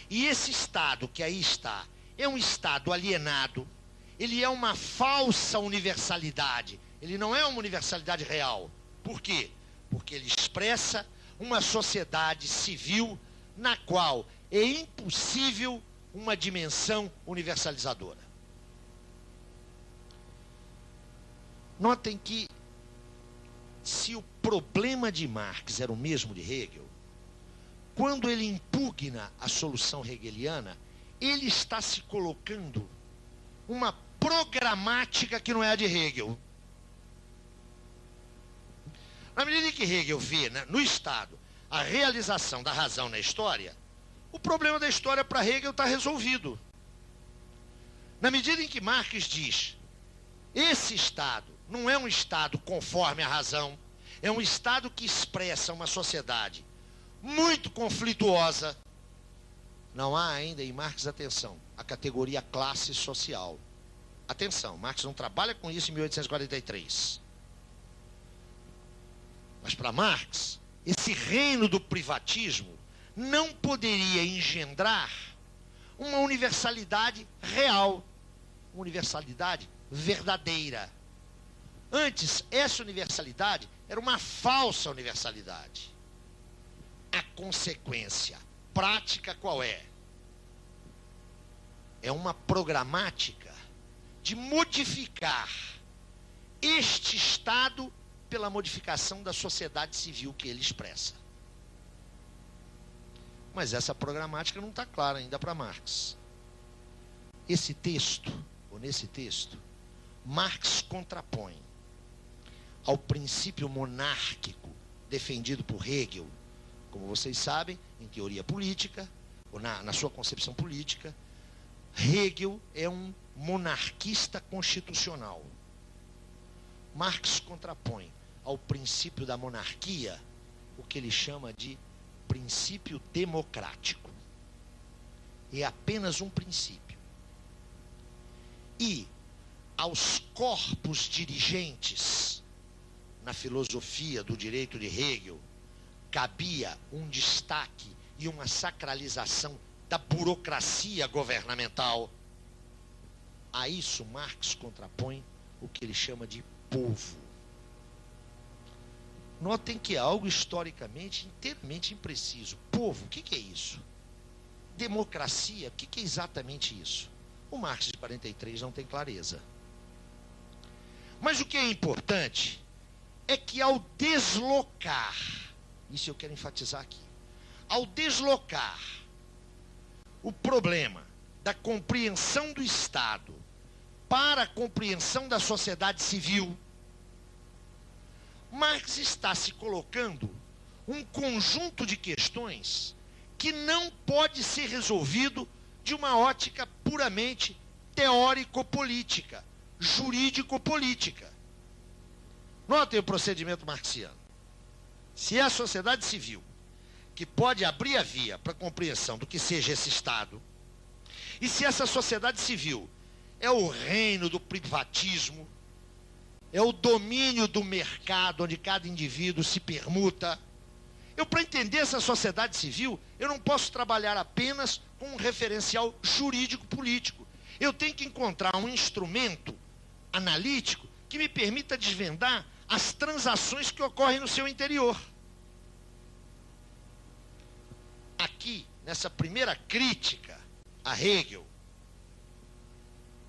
E esse Estado que aí está é um Estado alienado, ele é uma falsa universalidade, ele não é uma universalidade real. Por quê? Porque ele expressa uma sociedade civil na qual é impossível uma dimensão universalizadora. Notem que, se o problema de Marx era o mesmo de Hegel, quando ele impugna a solução hegeliana, ele está se colocando uma programática que não é a de Hegel. Na medida em que Hegel vê, né, no Estado a realização da razão na história, o problema da história para Hegel está resolvido. Na medida em que Marx diz: esse Estado não é um Estado conforme a razão, é um Estado que expressa uma sociedade muito conflituosa. Não há ainda em Marx, atenção, a categoria classe social. Atenção, Marx não trabalha com isso em 1843. Mas para Marx, esse reino do privatismo não poderia engendrar uma universalidade real, uma universalidade verdadeira. Antes, essa universalidade era uma falsa universalidade. A consequência prática qual é? É uma programática de modificar este Estado pela modificação da sociedade civil que ele expressa. Mas essa programática não está clara ainda para Marx. Esse texto, ou nesse texto, Marx contrapõe ao princípio monárquico defendido por Hegel, como vocês sabem, em teoria política, ou na sua concepção política. Hegel é um monarquista constitucional. Marx contrapõe ao princípio da monarquia o que ele chama de princípio democrático. É apenas um princípio. E aos corpos dirigentes, na filosofia do direito de Hegel, cabia um destaque e uma sacralização da burocracia governamental. A isso Marx contrapõe o que ele chama de povo. Notem que é algo historicamente inteiramente impreciso. Povo, o que é isso? Democracia, o que é exatamente isso? O Marx de 43 não tem clareza. Mas o que é importante é que ao deslocar, isso eu quero enfatizar aqui, ao deslocar o problema da compreensão do Estado para a compreensão da sociedade civil, Marx está se colocando um conjunto de questões que não pode ser resolvido de uma ótica puramente teórico-política, jurídico-política. Notem o procedimento marxiano. Se é a sociedade civil que pode abrir a via para a compreensão do que seja esse Estado, e se essa sociedade civil é o reino do privatismo, é o domínio do mercado onde cada indivíduo se permuta, para entender essa sociedade civil, eu não posso trabalhar apenas com um referencial jurídico-político. Eu tenho que encontrar um instrumento analítico que me permita desvendar as transações que ocorrem no seu interior. Aqui, nessa primeira crítica a Hegel,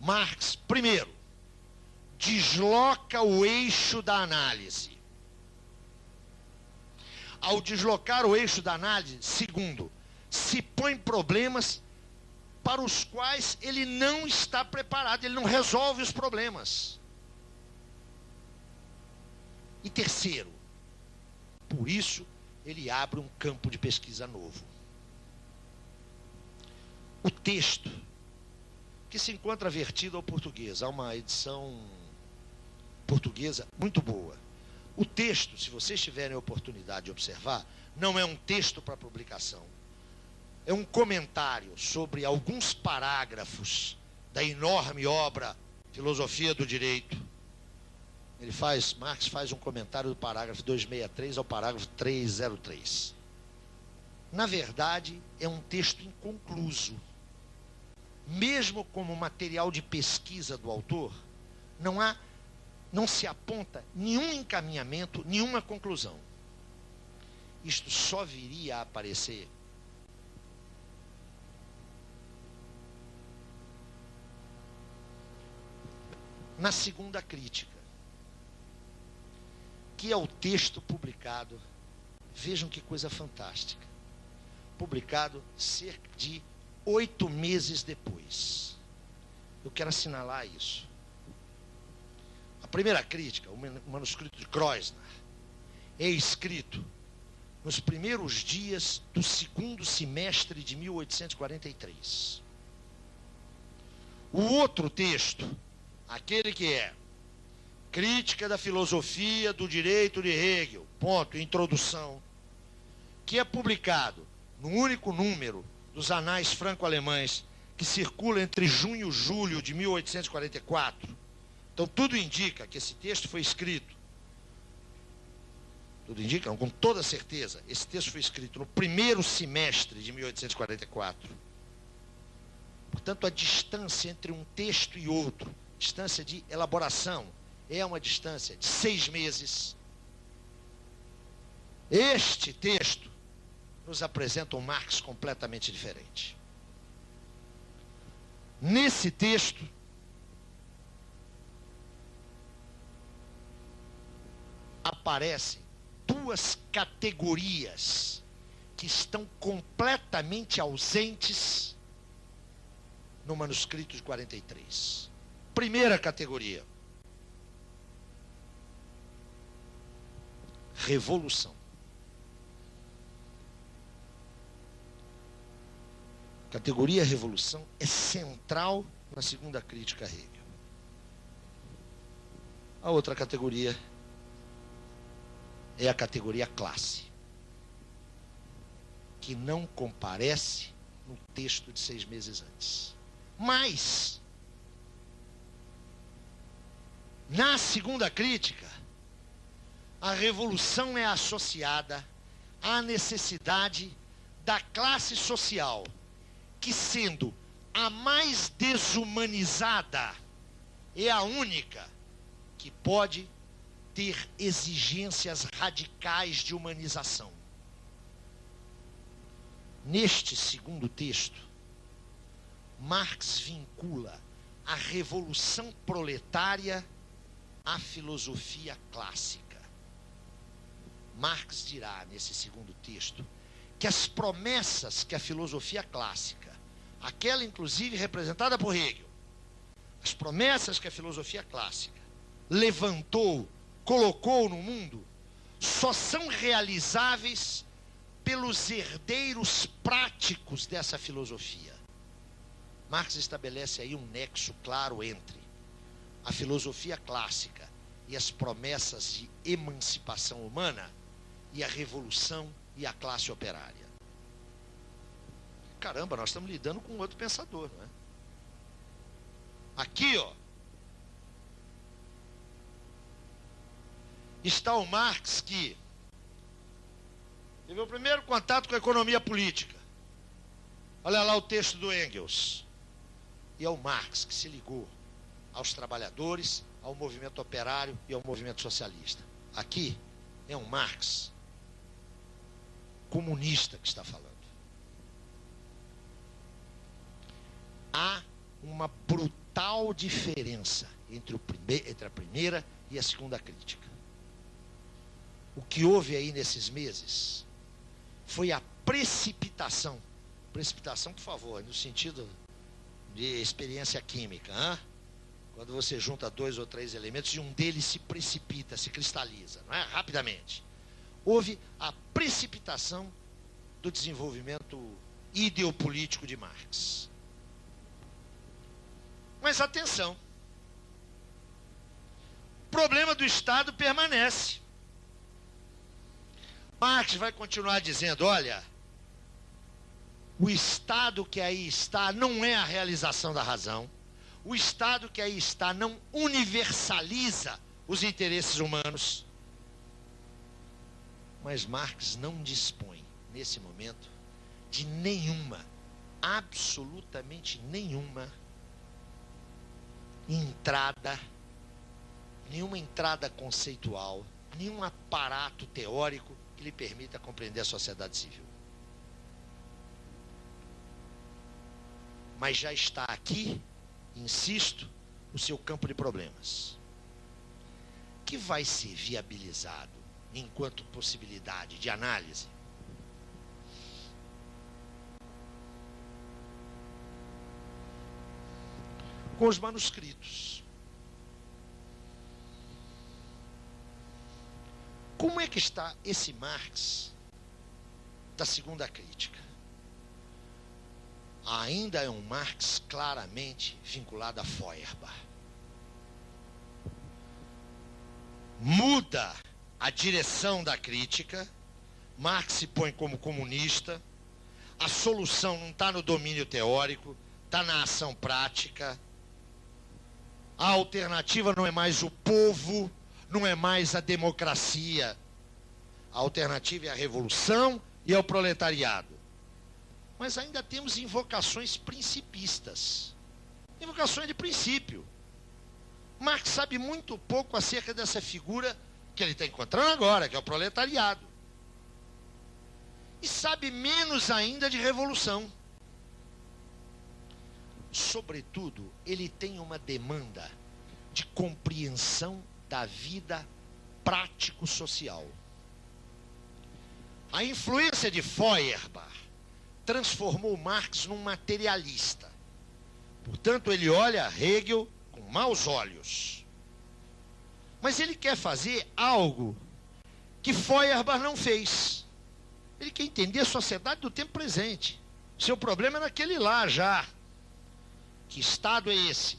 Marx, primeiro, desloca o eixo da análise. Ao deslocar o eixo da análise, segundo, se põe problemas para os quais ele não está preparado, ele não resolve os problemas. E terceiro, por isso, ele abre um campo de pesquisa novo. O texto, que se encontra vertido ao português, há uma edição portuguesa muito boa. O texto, se vocês tiverem a oportunidade de observar, não é um texto para publicação. É um comentário sobre alguns parágrafos da enorme obra Filosofia do Direito. Marx faz um comentário do parágrafo 263 ao parágrafo 303. Na verdade, é um texto inconcluso. Mesmo como material de pesquisa do autor, não se aponta nenhum encaminhamento, nenhuma conclusão. Isto só viria a aparecer na segunda crítica, que é o texto publicado, vejam que coisa fantástica, publicado cerca de 8 meses depois. Eu quero assinalar isso. A primeira crítica, o manuscrito de Kreuzner, é escrito nos primeiros dias do segundo semestre de 1843. O outro texto, aquele que é Crítica da Filosofia do Direito de Hegel, ponto, introdução, que é publicado no único número dos Anais Franco-Alemães, que circula entre junho e julho de 1844. Então, tudo indica que esse texto foi escrito, tudo indica, não, com toda certeza, esse texto foi escrito no primeiro semestre de 1844. Portanto, a distância entre um texto e outro, distância de elaboração, é uma distância de 6 meses. Este texto nos apresenta um Marx completamente diferente. Nesse texto, aparecem 2 categorias que estão completamente ausentes no manuscrito de 43. Primeira categoria: revolução. A categoria revolução é central na segunda crítica a Hegel. A outra categoria é a categoria classe, que não comparece no texto de 6 meses antes. Mas, na segunda crítica, a revolução é associada à necessidade da classe social, que, sendo a mais desumanizada, é a única que pode ter exigências radicais de humanização. Neste segundo texto, Marx vincula a revolução proletária à filosofia clássica. Marx dirá, nesse segundo texto, que as promessas que a filosofia clássica, aquela inclusive representada por Hegel, as promessas que a filosofia clássica levantou, colocou no mundo, só são realizáveis pelos herdeiros práticos dessa filosofia. Marx estabelece aí um nexo claro entre a filosofia clássica e as promessas de emancipação humana e a revolução e a classe operária. Caramba, nós estamos lidando com outro pensador, não é? Aqui, ó, está o Marx que teve o primeiro contato com a economia política. Olha lá o texto do Engels. e é o Marx que se ligou aos trabalhadores, ao movimento operário e ao movimento socialista. Aqui é um Marx comunista que está falando. Há uma brutal diferença entre a primeira e a segunda crítica. O que houve aí nesses meses foi a precipitação, por favor, no sentido de experiência química, hein? Quando você junta 2 ou 3 elementos e um deles se precipita, se cristaliza, não é? Rapidamente. Houve a precipitação do desenvolvimento ideopolítico de Marx. Mas atenção, o problema do Estado permanece. Marx vai continuar dizendo, olha, o Estado que aí está não é a realização da razão. O Estado que aí está não universaliza os interesses humanos. Mas Marx não dispõe, nesse momento, de nenhuma, absolutamente nenhuma entrada conceitual, nenhum aparato teórico que lhe permita compreender a sociedade civil. Mas já está aqui, insisto, o seu campo de problemas, que vai ser viabilizado enquanto possibilidade de análise com os manuscritos. Como é que está esse Marx da segunda crítica? Ainda é um Marx claramente vinculado a Feuerbach. Muda a direção da crítica, Marx se põe como comunista, a solução não está no domínio teórico, está na ação prática. A alternativa não é mais o povo, não é mais a democracia. A alternativa é a revolução e é o proletariado. Mas ainda temos invocações principistas. Invocações de princípio. Marx sabe muito pouco acerca dessa figura que ele está encontrando agora, que é o proletariado. E sabe menos ainda de revolução. Sobretudo, ele tem uma demanda de compreensão da vida prático-social. A influência de Feuerbach transformou Marx num materialista. Portanto, ele olha Hegel com maus olhos. Mas ele quer fazer algo que Feuerbach não fez. Ele quer entender a sociedade do tempo presente. Seu problema é naquele lá já. Que Estado é esse?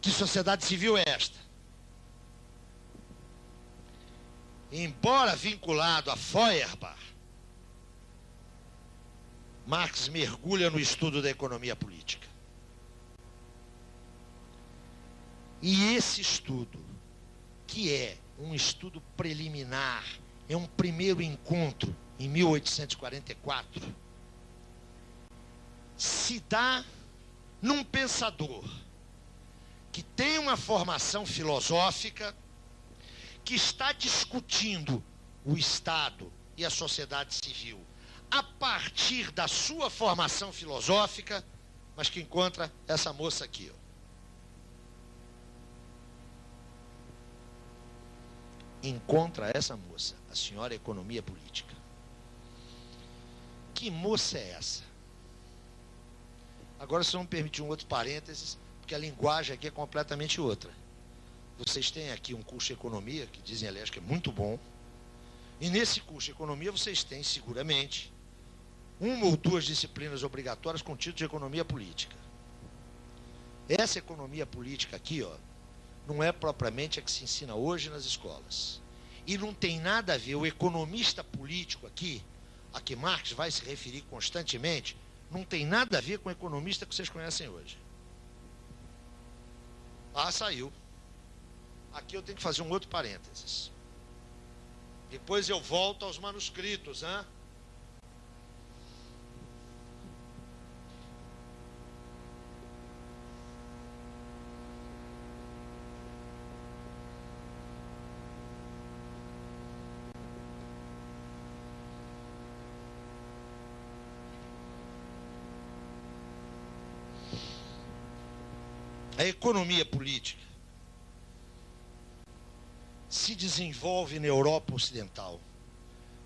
Que sociedade civil é esta? Embora vinculado a Feuerbach, Marx mergulha no estudo da economia política. E esse estudo, que é um estudo preliminar, é um primeiro encontro em 1844, se dá num pensador que tem uma formação filosófica, que está discutindo o Estado e a sociedade civil a partir da sua formação filosófica, mas que encontra essa moça aqui, ó. Encontra essa moça, a senhora economia política. Que moça é essa? Agora, se não me permitir um outro parênteses, porque a linguagem aqui é completamente outra. Vocês têm aqui um curso de economia, que dizem, aliás, que é muito bom. E nesse curso de economia vocês têm, seguramente, 1 ou 2 disciplinas obrigatórias com título de economia política. Essa economia política aqui, ó, não é propriamente a que se ensina hoje nas escolas. E não tem nada a ver, o economista político aqui, a que Marx vai se referir constantemente, não tem nada a ver com o economista que vocês conhecem hoje. Ah, saiu. Aqui eu tenho que fazer um outro parênteses. Depois eu volto aos manuscritos, hein? A economia política se desenvolve na Europa Ocidental,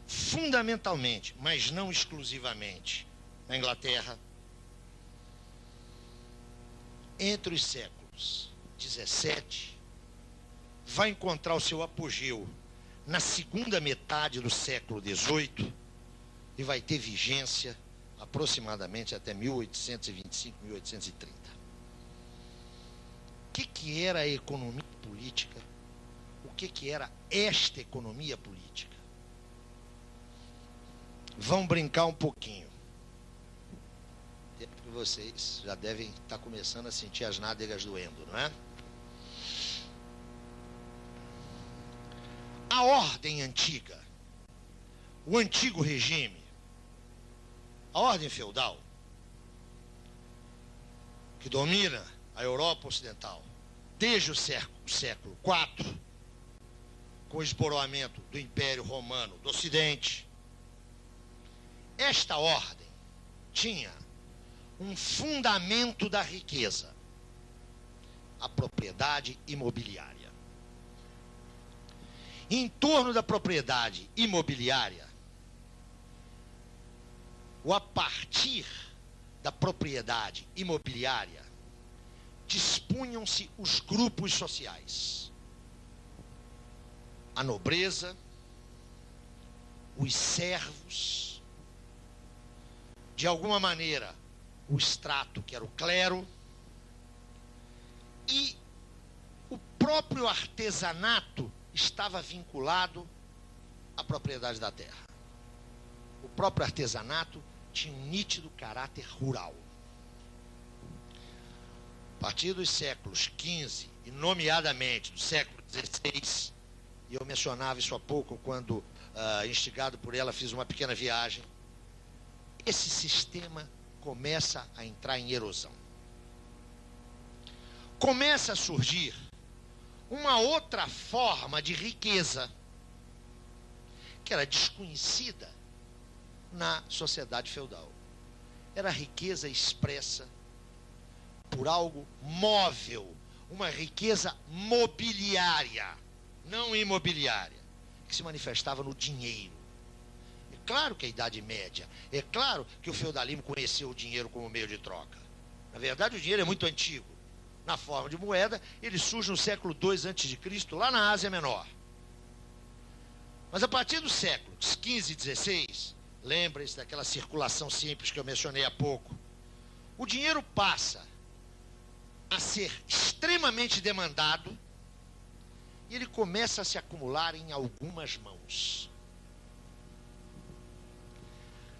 fundamentalmente, mas não exclusivamente, na Inglaterra, entre os séculos 17, vai encontrar o seu apogeu na segunda metade do século 18 e vai ter vigência aproximadamente até 1825, 1830. O que era a economia política? O que era esta economia política? Vão brincar um pouquinho. Porque vocês já devem estar começando a sentir as nádegas doendo, não é? A ordem antiga, o antigo regime, a ordem feudal, que domina a Europa Ocidental desde o século IV, com o esboroamento do Império Romano do Ocidente, esta ordem tinha um fundamento da riqueza, a propriedade imobiliária. Em torno da propriedade imobiliária, ou a partir da propriedade imobiliária, dispunham-se os grupos sociais. A nobreza, os servos, de alguma maneira, o extrato, que era o clero, e o próprio artesanato estava vinculado à propriedade da terra. O próprio artesanato tinha um nítido caráter rural. A partir dos séculos XV, e nomeadamente do século XVI, e eu mencionava isso há pouco, quando, instigado por ela, fiz uma pequena viagem, esse sistema começa a entrar em erosão. Começa a surgir uma outra forma de riqueza que era desconhecida na sociedade feudal. Era a riqueza expressa por algo móvel, uma riqueza mobiliária, não imobiliária, que se manifestava no dinheiro. É claro que a Idade Média, é claro que o feudalismo conheceu o dinheiro como meio de troca. Na verdade, o dinheiro é muito antigo. Na forma de moeda, ele surge no século II a.C., lá na Ásia Menor. Mas a partir dos séculos XV e XVI, lembrem-se daquela circulação simples que eu mencionei há pouco, o dinheiro passa a ser extremamente demandado e ele começa a se acumular em algumas mãos.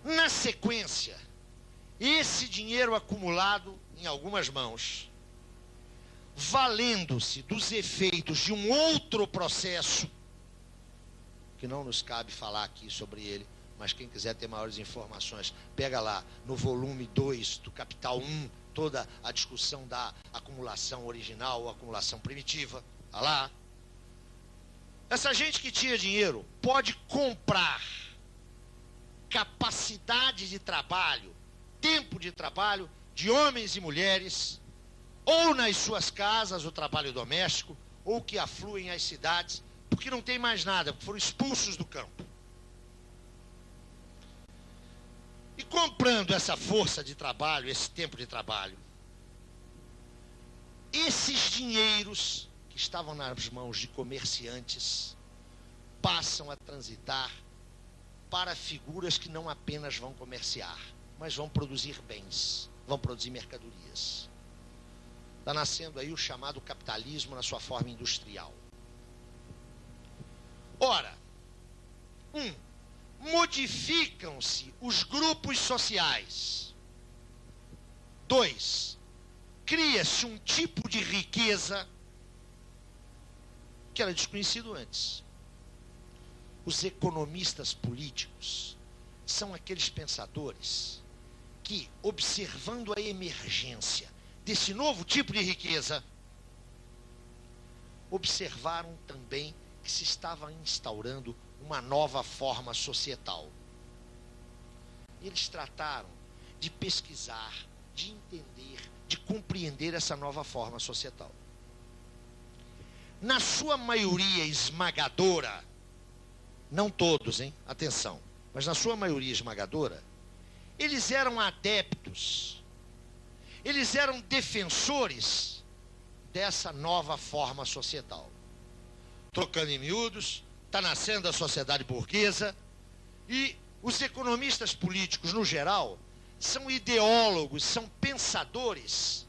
Na sequência, esse dinheiro acumulado em algumas mãos, valendo-se dos efeitos de um outro processo, que não nos cabe falar aqui sobre ele, mas quem quiser ter maiores informações, pega lá no volume 2 do Capital 1, toda a discussão da acumulação original ou acumulação primitiva, tá lá. Essa gente que tinha dinheiro pode comprar capacidade de trabalho, tempo de trabalho de homens e mulheres, ou nas suas casas, o trabalho doméstico, ou que afluem às cidades, porque não tem mais nada, porque foram expulsos do campo. E comprando essa força de trabalho, esse tempo de trabalho, esses dinheiros que estavam nas mãos de comerciantes passam a transitar para figuras que não apenas vão comerciar, mas vão produzir bens, vão produzir mercadorias. Está nascendo aí o chamado capitalismo na sua forma industrial. Ora, modificam-se os grupos sociais. 2, cria-se um tipo de riqueza que era desconhecido antes. Os economistas políticos são aqueles pensadores que, observando a emergência desse novo tipo de riqueza, observaram também que se estava instaurando uma nova forma societal. Eles trataram de pesquisar, de entender, de compreender essa nova forma societal. Na sua maioria esmagadora, não todos, hein? Atenção, mas na sua maioria esmagadora, eles eram adeptos, eles eram defensores dessa nova forma societal. Trocando em miúdos, está nascendo a sociedade burguesa, e os economistas políticos, no geral, são ideólogos, são pensadores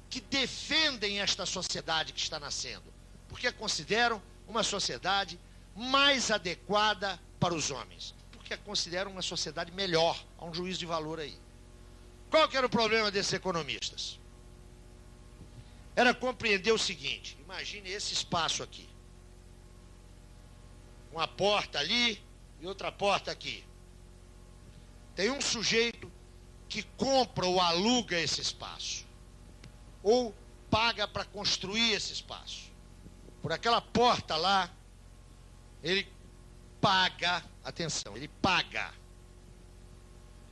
que defendem esta sociedade que está nascendo, porque a consideram uma sociedade mais adequada para os homens, porque a consideram uma sociedade melhor, há um juízo de valor aí. Qual que era o problema desses economistas? Era compreender o seguinte: imagine esse espaço aqui, uma porta ali e outra porta aqui. Tem um sujeito que compra ou aluga esse espaço, ou paga para construir esse espaço. Por aquela porta lá, ele paga, atenção, ele paga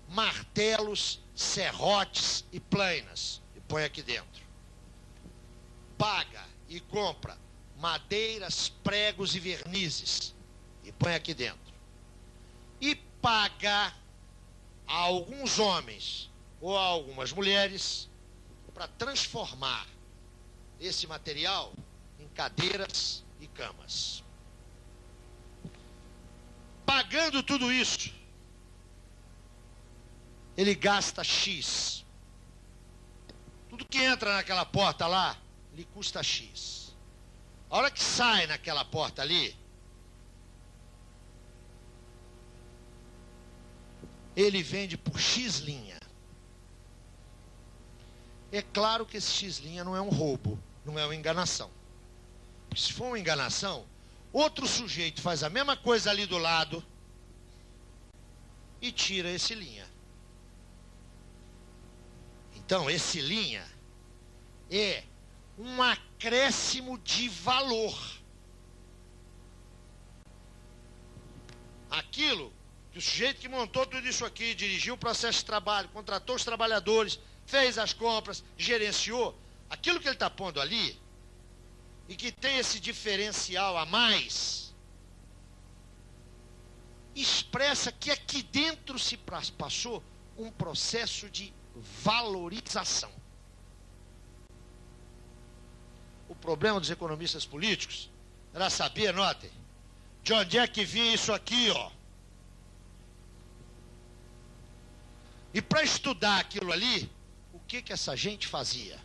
martelos, serrotes e plainas e põe aqui dentro. Paga e compra madeiras, pregos e vernizes e põe aqui dentro. E paga a alguns homens ou a algumas mulheres para transformar esse material em cadeiras e camas. Pagando tudo isso, ele gasta X. Tudo que entra naquela porta lá, lhe custa X. A hora que sai naquela porta ali, ele vende por X linha. É claro que esse X linha não é um roubo, não é uma enganação. Porque se for uma enganação, outro sujeito faz a mesma coisa ali do lado e tira esse linha. Então, esse linha é um acréscimo de valor. Aquilo que o sujeito que montou tudo isso aqui, dirigiu o processo de trabalho, contratou os trabalhadores, fez as compras, gerenciou, aquilo que ele está pondo ali, e que tem esse diferencial a mais, expressa que aqui dentro se passou um processo de valorização. O problema dos economistas políticos era saber, notem, de onde é que vinha isso aqui, ó. E para estudar aquilo ali, o que essa gente fazia?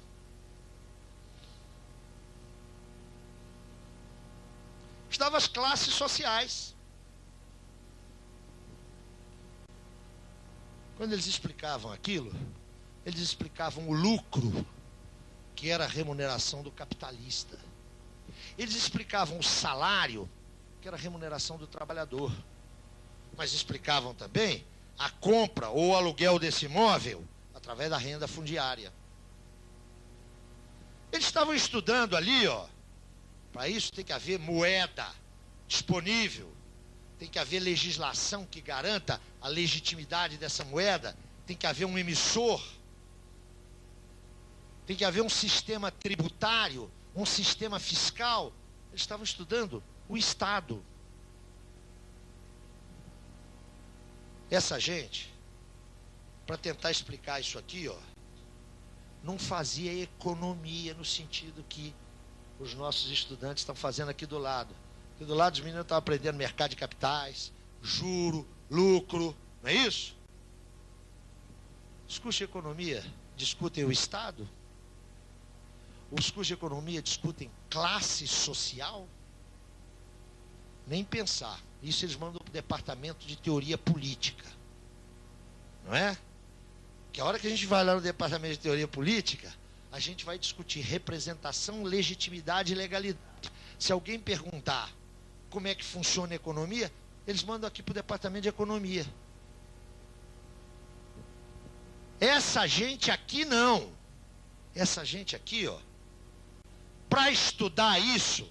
Estudava as classes sociais. Quando eles explicavam aquilo, eles explicavam o lucro, que era a remuneração do capitalista. Eles explicavam o salário, que era a remuneração do trabalhador. Mas explicavam também a compra ou o aluguel desse imóvel através da renda fundiária. Eles estavam estudando ali, ó. Para isso tem que haver moeda disponível, tem que haver legislação que garanta a legitimidade dessa moeda, tem que haver um emissor, tem que haver um sistema tributário, um sistema fiscal. Eles estavam estudando o Estado. Essa gente, para tentar explicar isso aqui, ó, não fazia economia no sentido que os nossos estudantes estão fazendo aqui do lado. Aqui do lado os meninos estão aprendendo mercado de capitais, juro, lucro, não é isso? Os cursos de economia discutem o Estado? Os cursos de economia discutem classe social? Nem pensar. Isso eles mandam para o departamento de teoria política. Não é? Que a hora que a gente vai lá no departamento de teoria política, a gente vai discutir representação, legitimidade e legalidade. Se alguém perguntar como é que funciona a economia, eles mandam aqui para o departamento de economia. Essa gente aqui não. Essa gente aqui, ó, para estudar isso,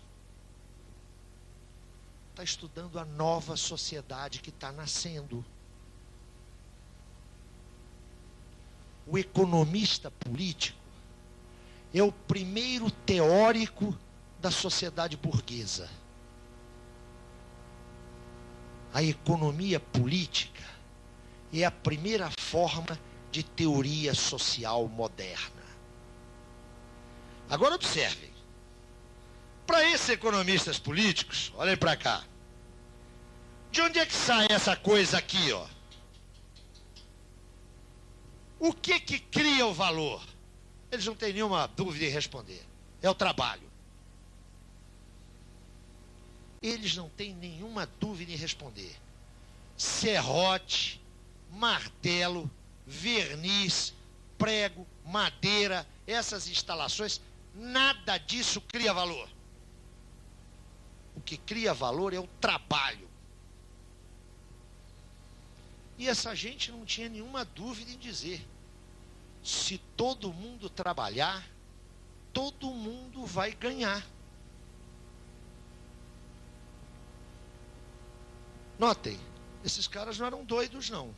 está estudando a nova sociedade que está nascendo. O economista político é o primeiro teórico da sociedade burguesa. A economia política é a primeira forma de teoria social moderna. Agora observem. Para esses economistas políticos, olhem para cá. De onde é que sai essa coisa aqui, ó? O que cria o valor? Eles não têm nenhuma dúvida em responder. É o trabalho. Eles não têm nenhuma dúvida em responder. Serrote, martelo, verniz, prego, madeira, essas instalações, nada disso cria valor. O que cria valor é o trabalho. E essa gente não tinha nenhuma dúvida em dizer: se todo mundo trabalhar, todo mundo vai ganhar. Notem, esses caras não eram doidos, não.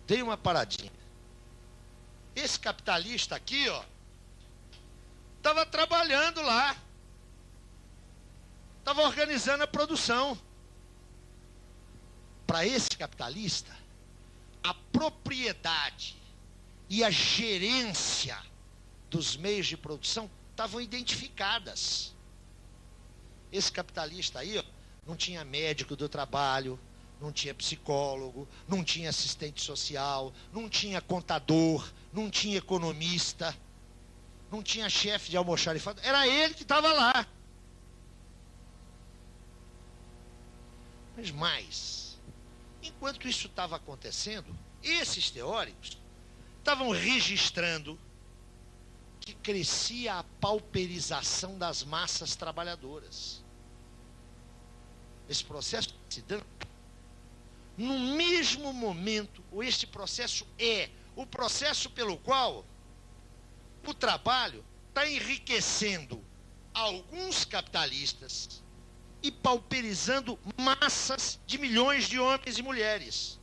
Dei uma paradinha. Esse capitalista aqui, ó, estava trabalhando lá. Estava organizando a produção. Para esse capitalista, a propriedade e a gerência dos meios de produção estavam identificadas. Esse capitalista aí, ó, não tinha médico do trabalho, não tinha psicólogo, não tinha assistente social, não tinha contador, não tinha economista, não tinha chefe de almoxarifado. Era ele que estava lá. Mas mais, enquanto isso estava acontecendo, esses teóricos estavam registrando que crescia a pauperização das massas trabalhadoras. Esse processo se dando no mesmo momento, ou este processo é o processo pelo qual o trabalho está enriquecendo alguns capitalistas e pauperizando massas de milhões de homens e mulheres,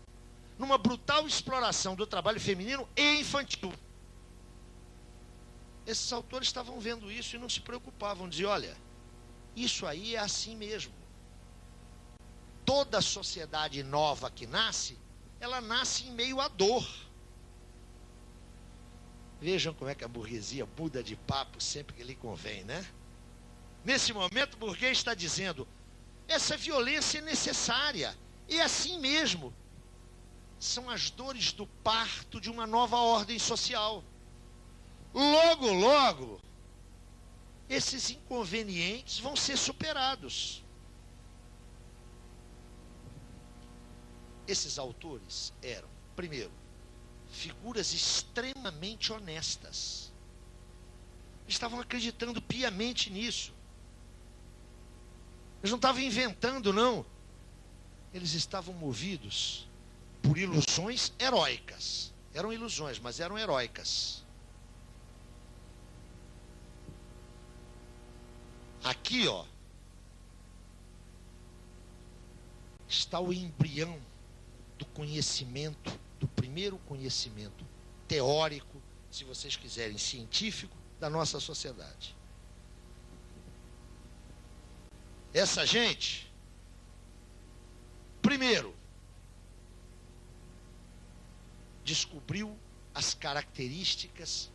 numa brutal exploração do trabalho feminino e infantil. Esses autores estavam vendo isso e não se preocupavam, diziam: olha, isso aí é assim mesmo. Toda sociedade nova que nasce, ela nasce em meio à dor. Vejam como é que a burguesia muda de papo sempre que lhe convém, né? Nesse momento, o burguês está dizendo: essa violência é necessária, é assim mesmo. São as dores do parto de uma nova ordem social. Logo, logo, esses inconvenientes vão ser superados. Esses autores eram, primeiro, figuras extremamente honestas. Eles estavam acreditando piamente nisso. Eles não estavam inventando, não. Eles estavam movidos por ilusões heróicas. Eram ilusões, mas eram heróicas. Aqui, ó, está o embrião do conhecimento, do primeiro conhecimento teórico, se vocês quiserem, científico, da nossa sociedade. Essa gente, primeiro, descobriu as características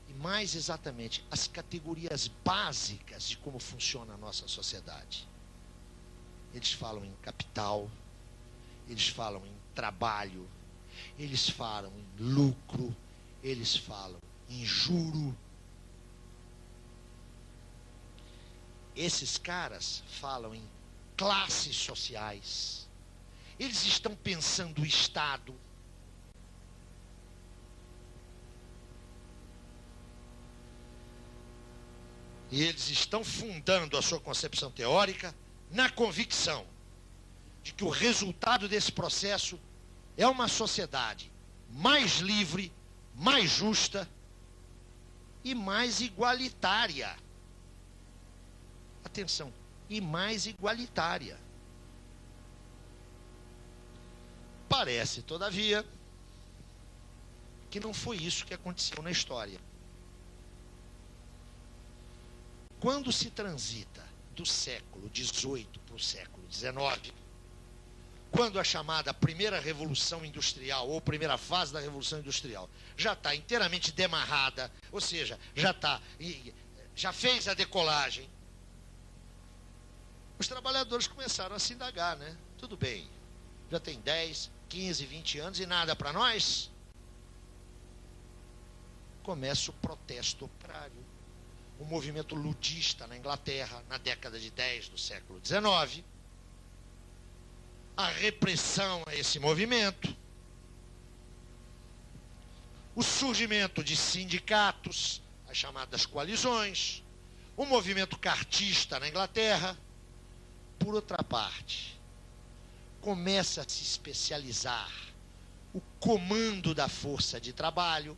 e, mais exatamente, as categorias básicas de como funciona a nossa sociedade. Eles falam em capital, eles falam em trabalho, eles falam em lucro, eles falam em juro. Esses caras falam em classes sociais. Eles estão pensando o Estado. E eles estão fundando a sua concepção teórica na convicção de que o resultado desse processo é uma sociedade mais livre, mais justa e mais igualitária. Atenção, e mais igualitária. Parece, todavia, que não foi isso que aconteceu na história. quando se transita do século XVIII para o século XIX, quando a chamada primeira revolução industrial, ou primeira fase da revolução industrial, já está inteiramente demarrada, ou seja, já fez a decolagem, os trabalhadores começaram a se indagar, né? Tudo bem, já tem 10, 15, 20 anos e nada para nós. Começa o protesto operário, o movimento ludista na Inglaterra, na década de 10 do século XIX, a repressão a esse movimento, o surgimento de sindicatos, as chamadas coalizões, o movimento cartista na Inglaterra. Por outra parte, começa a se especializar o comando da força de trabalho.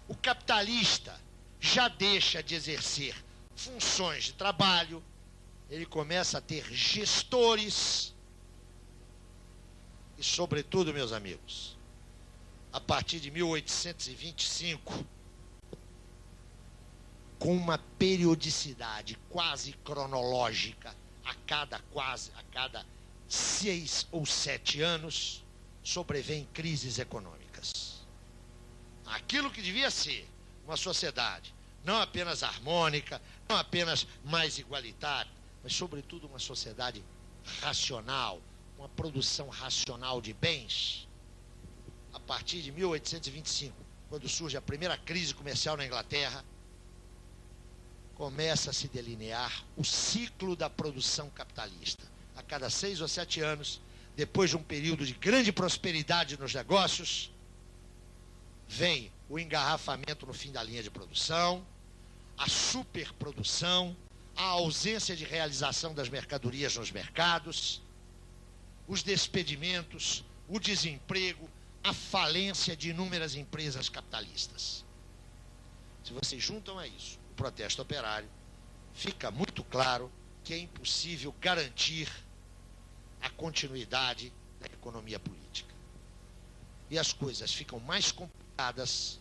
O capitalista já deixa de exercer funções de trabalho, ele começa a ter gestores e, sobretudo, meus amigos, a partir de 1825, com uma periodicidade quase cronológica, a cada 6 ou 7 anos, sobrevêm crises econômicas. Aquilo que devia ser uma sociedade não apenas harmônica, não apenas mais igualitária, mas, sobretudo, uma sociedade racional, uma produção racional de bens. A partir de 1825, quando surge a primeira crise comercial na Inglaterra, começa a se delinear o ciclo da produção capitalista. A cada 6 ou 7 anos, depois de um período de grande prosperidade nos negócios, vem o engarrafamento no fim da linha de produção, a superprodução, a ausência de realização das mercadorias nos mercados, os despedimentos, o desemprego, a falência de inúmeras empresas capitalistas. Se vocês juntam a isso o protesto operário, fica muito claro que é impossível garantir a continuidade da economia política. E as coisas ficam mais complicadas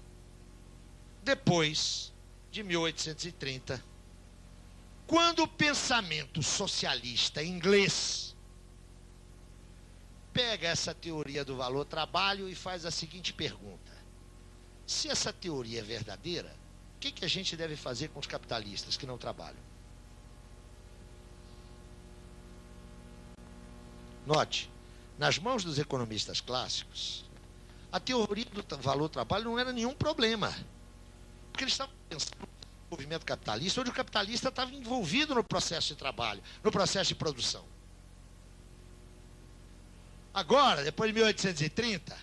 depois de 1830, quando o pensamento socialista inglês pega essa teoria do valor-trabalho e faz a seguinte pergunta: se essa teoria é verdadeira, o que a gente deve fazer com os capitalistas que não trabalham? Note, nas mãos dos economistas clássicos, a teoria do valor-trabalho não era nenhum problema, porque eles estavam pensando no movimento capitalista, onde o capitalista estava envolvido no processo de trabalho, no processo de produção. Agora, depois de 1830,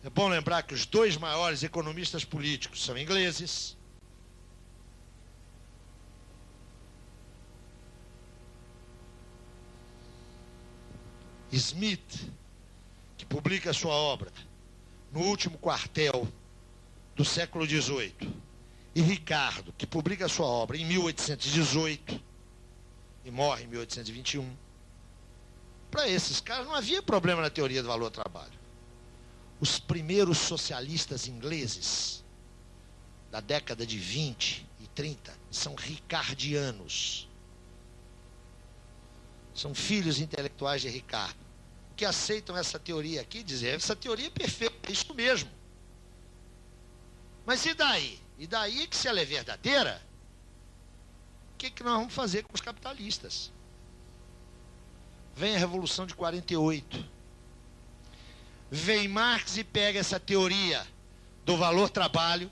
é bom lembrar que os dois maiores economistas políticos são ingleses. Smith, que publica sua obra no último quartel do século XVIII, e Ricardo, que publica sua obra em 1818 e morre em 1821. Para esses caras não havia problema na teoria do valor-trabalho. Os primeiros socialistas ingleses da década de 20 e 30 são ricardianos. São filhos intelectuais de Ricardo, que aceitam essa teoria aqui e dizem: essa teoria é perfeita, é isso mesmo. Mas e daí? E daí que, se ela é verdadeira, o que nós vamos fazer com os capitalistas? Vem a Revolução de 48. Vem Marx e pega essa teoria do valor-trabalho,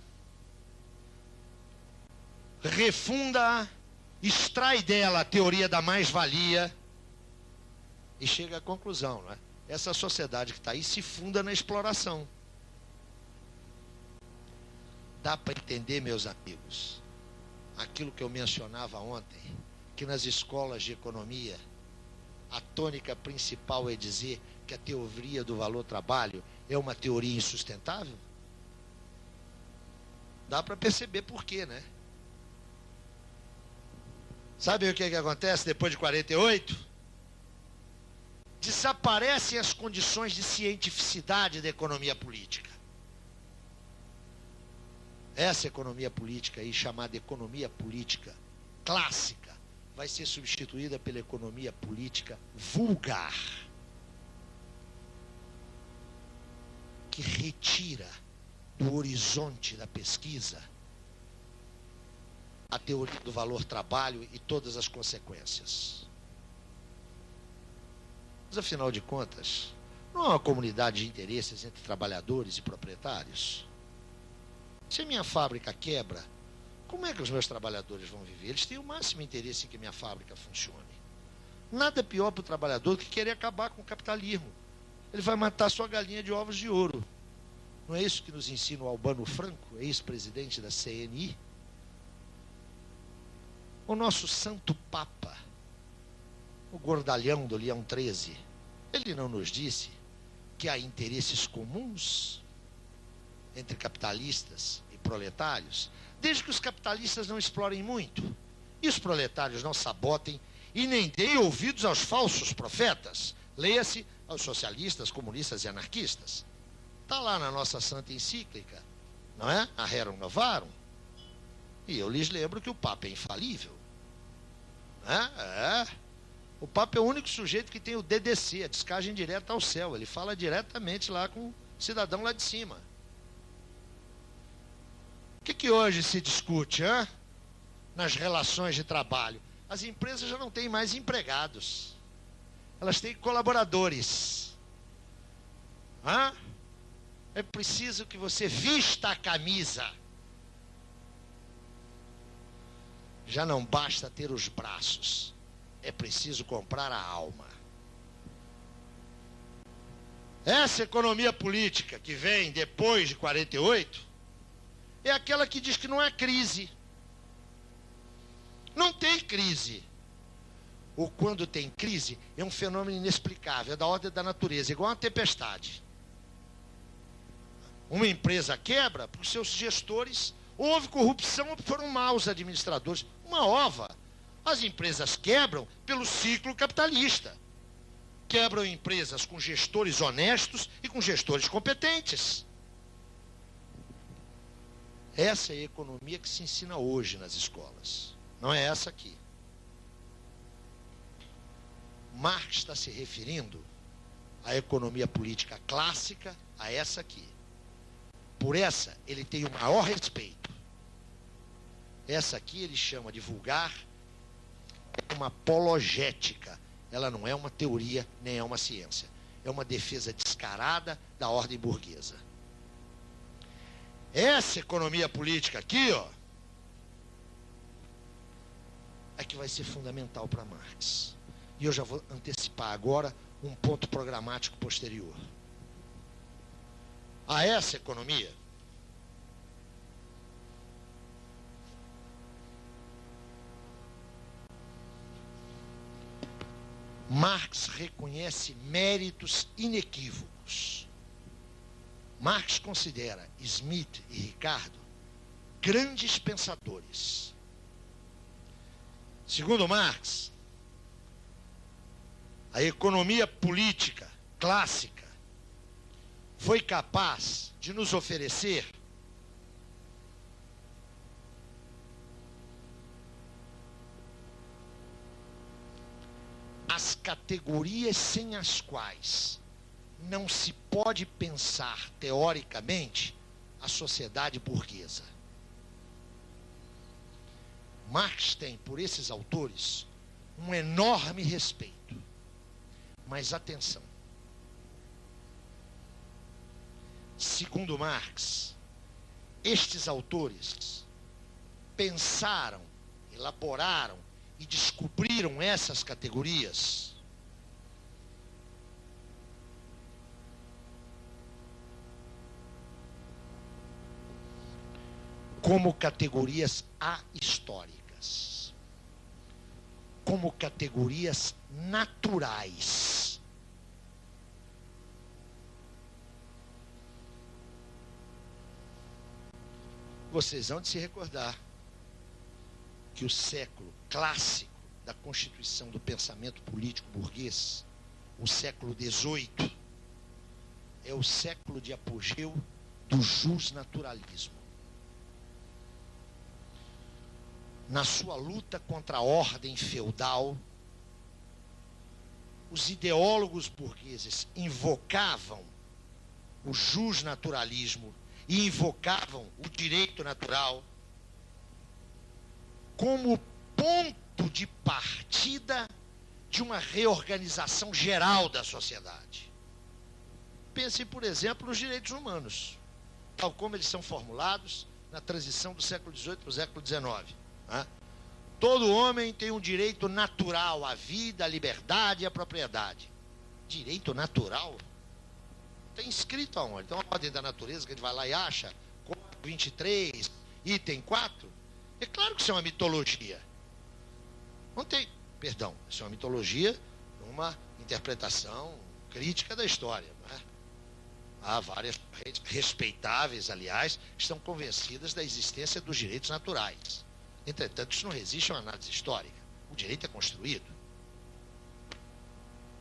refunda-a, extrai dela a teoria da mais-valia e chega à conclusão, não é? Essa sociedade que está aí se funda na exploração. Dá para entender, meus amigos, aquilo que eu mencionava ontem, que nas escolas de economia a tônica principal é dizer que a teoria do valor-trabalho é uma teoria insustentável? Dá para perceber por quê, né? Sabe o que acontece depois de 48? Desaparecem as condições de cientificidade da economia política. Essa economia política aí, chamada economia política clássica, vai ser substituída pela economia política vulgar, que retira do horizonte da pesquisa a teoria do valor trabalho e todas as consequências. Mas, afinal de contas, não há uma comunidade de interesses entre trabalhadores e proprietários? Se a minha fábrica quebra, como é que os meus trabalhadores vão viver? Eles têm o máximo interesse em que minha fábrica funcione. Nada pior para o trabalhador do que querer acabar com o capitalismo. Ele vai matar sua galinha de ovos de ouro. Não é isso que nos ensina o Albano Franco, ex-presidente da CNI? O nosso santo Papa, o gordalhão do Leão XIII, ele não nos disse que há interesses comuns entre capitalistas e proletários, desde que os capitalistas não explorem muito e os proletários não sabotem e nem deem ouvidos aos falsos profetas, leia-se aos socialistas, comunistas e anarquistas. Está lá na nossa santa encíclica, não é? A Rerum Novarum. E eu lhes lembro que o Papa é infalível. O Papa é o único sujeito que tem o DDC, a descagem direta ao céu. Ele fala diretamente lá com o cidadão lá de cima. O que hoje se discute nas relações de trabalho? As empresas já não têm mais empregados. Elas têm colaboradores. É preciso que você vista a camisa. Já não basta ter os braços. É preciso comprar a alma. Essa economia política que vem depois de 48 é aquela que diz que não há crise. Não tem crise. Ou quando tem crise, é um fenômeno inexplicável, é da ordem da natureza, igual uma tempestade. Uma empresa quebra porque seus gestores, houve corrupção ou foram maus administradores. Uma ova. As empresas quebram pelo ciclo capitalista. Quebram empresas com gestores honestos e com gestores competentes. Essa é a economia que se ensina hoje nas escolas. Não é essa aqui. Marx está se referindo à economia política clássica, a essa aqui. Por essa, ele tem o maior respeito. Essa aqui ele chama de vulgar, é uma apologética. Ela não é uma teoria, nem é uma ciência. É uma defesa descarada da ordem burguesa. Essa economia política aqui, é que vai ser fundamental para Marx. E eu já vou antecipar agora um ponto programático posterior. A essa economia, Marx reconhece méritos inequívocos. Marx considera Smith e Ricardo grandes pensadores. Segundo Marx, a economia política clássica foi capaz de nos oferecer as categorias sem as quais não se pode pensar teoricamente a sociedade burguesa. Marx tem, por esses autores, um enorme respeito. Mas atenção. Segundo Marx, estes autores pensaram, elaboraram e descobriram essas categorias como categorias ahistóricas, como categorias naturais. Vocês hão de se recordar que o século clássico da constituição do pensamento político burguês, o século XVIII, é o século de apogeu do justnaturalismo. na sua luta contra a ordem feudal, os ideólogos burgueses invocavam o justnaturalismo e invocavam o direito natural como ponto de partida de uma reorganização geral da sociedade. Pense, por exemplo, nos direitos humanos, tal como eles são formulados na transição do século XVIII para o século XIX. Né? Todo homem tem um direito natural à vida, à liberdade e à propriedade. Direito natural? Tem escrito aonde? Então, a ordem da natureza, que a gente vai lá e acha, 23, item 4, é claro que isso é uma mitologia. Não tem, perdão, isso é uma mitologia, uma interpretação crítica da história. Né? Há várias correntes respeitáveis, aliás, que estão convencidas da existência dos direitos naturais. Entretanto, isso não resiste a uma análise histórica. O direito é construído.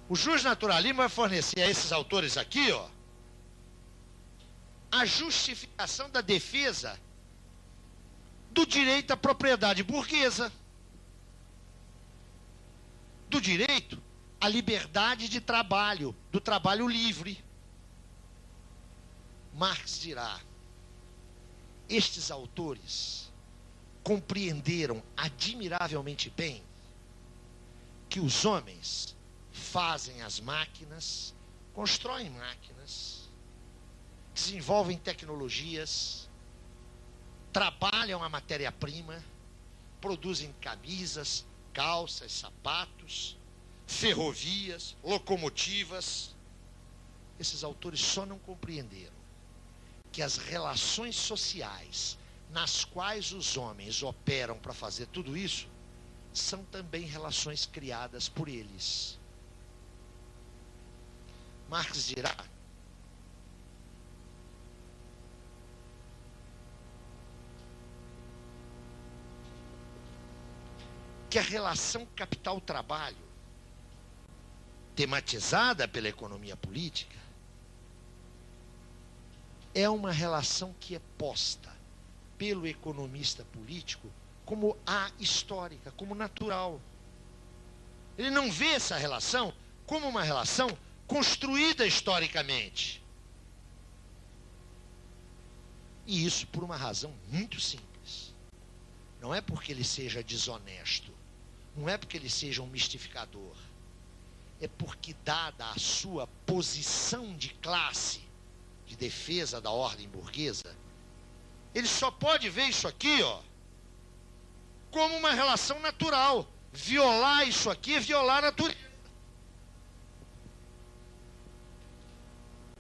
O justnaturalismo vai fornecer a esses autores aqui, ó, a justificação da defesa do direito à propriedade burguesa, do direito à liberdade de trabalho, do trabalho livre. Marx dirá: estes autores compreenderam admiravelmente bem que os homens fazem as máquinas, constroem máquinas, desenvolvem tecnologias, trabalham a matéria-prima, produzem camisas, calças, sapatos, ferrovias, locomotivas. Esses autores só não compreenderam que as relações sociais nas quais os homens operam para fazer tudo isso são também relações criadas por eles. Marx dirá que a relação capital-trabalho, tematizada pela economia política, é uma relação que é posta pelo economista político como ahistórica, como natural. Ele não vê essa relação como uma relação construída historicamente. E isso por uma razão muito simples. Não é porque ele seja desonesto, não é porque ele seja um mistificador, é porque, dada a sua posição de classe, de defesa da ordem burguesa, ele só pode ver isso aqui, ó, como uma relação natural. Violar isso aqui é violar a natureza.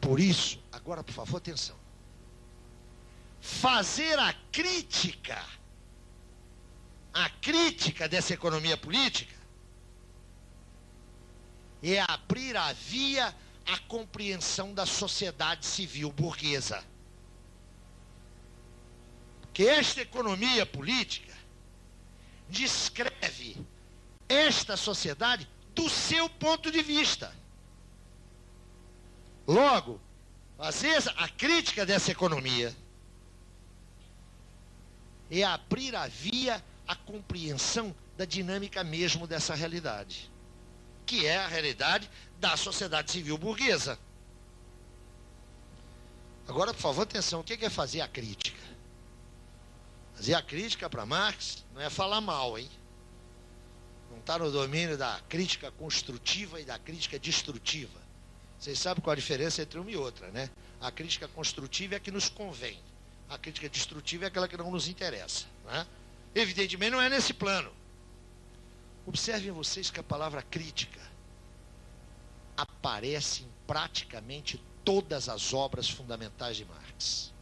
Por isso, agora, por favor, atenção. Fazer a crítica dessa economia política é abrir a via à compreensão da sociedade civil burguesa. Que esta economia política descreve esta sociedade do seu ponto de vista. Logo, fazer a crítica dessa economia é abrir a via à compreensão da dinâmica mesmo dessa realidade, que é a realidade da sociedade civil burguesa. Agora, por favor, atenção, o que é fazer a crítica? Fazer a crítica para Marx não é falar mal, hein? Não está no domínio da crítica construtiva e da crítica destrutiva. Vocês sabem qual a diferença entre uma e outra, né? A crítica construtiva é a que nos convém. A crítica destrutiva é aquela que não nos interessa, né? Evidentemente não é nesse plano. Observem vocês que a palavra crítica aparece em praticamente todas as obras fundamentais de Marx.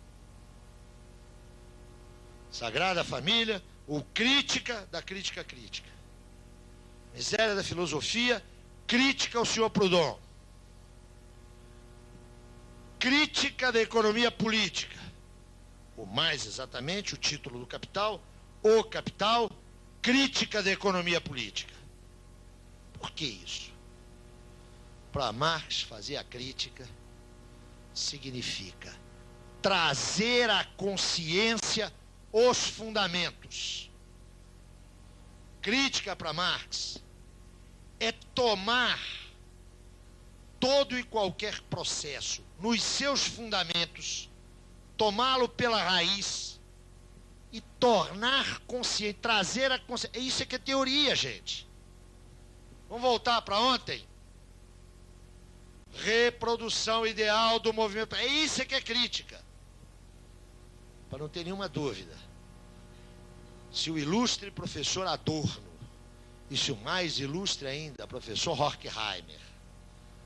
Sagrada Família, ou Crítica da Crítica Crítica. Miséria da Filosofia, Crítica ao Senhor Proudhon. Crítica da Economia Política. Ou mais exatamente, o título do Capital, O Capital, Crítica da Economia Política. Por que isso? Para Marx, fazer a crítica significa trazer à consciência os fundamentos Crítica para Marx é tomar todo e qualquer processo nos seus fundamentos, tomá-lo pela raiz e tornar consciente, trazer a consciência. Isso é que é teoria, gente. Vamos voltar para ontem? Reprodução ideal do movimento. É isso que é crítica. Para não ter nenhuma dúvida. Se o ilustre professor Adorno, e se o mais ilustre ainda, professor Horkheimer,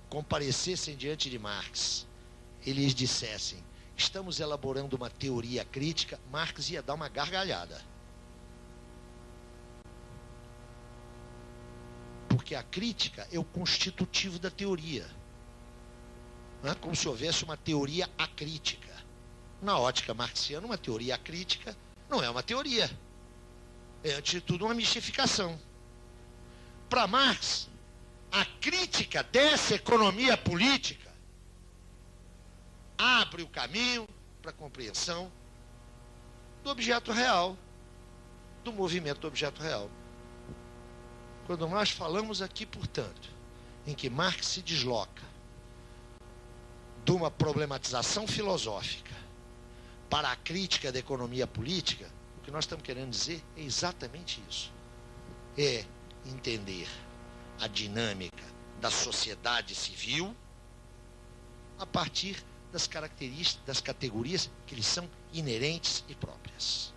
comparecessem diante de Marx e lhes dissessem: estamos elaborando uma teoria crítica, Marx ia dar uma gargalhada. Porque a crítica é o constitutivo da teoria. Não é como se houvesse uma teoria acrítica. Na ótica marxiana, uma teoria acrítica não é uma teoria. É, antes de tudo, uma mistificação. Para Marx, a crítica dessa economia política abre o caminho para a compreensão do objeto real, do movimento do objeto real. Quando nós falamos aqui, portanto, em que Marx se desloca de uma problematização filosófica para a crítica da economia política, o que nós estamos querendo dizer é exatamente isso. É entender a dinâmica da sociedade civil a partir das características, das categorias que lhes são inerentes e próprias.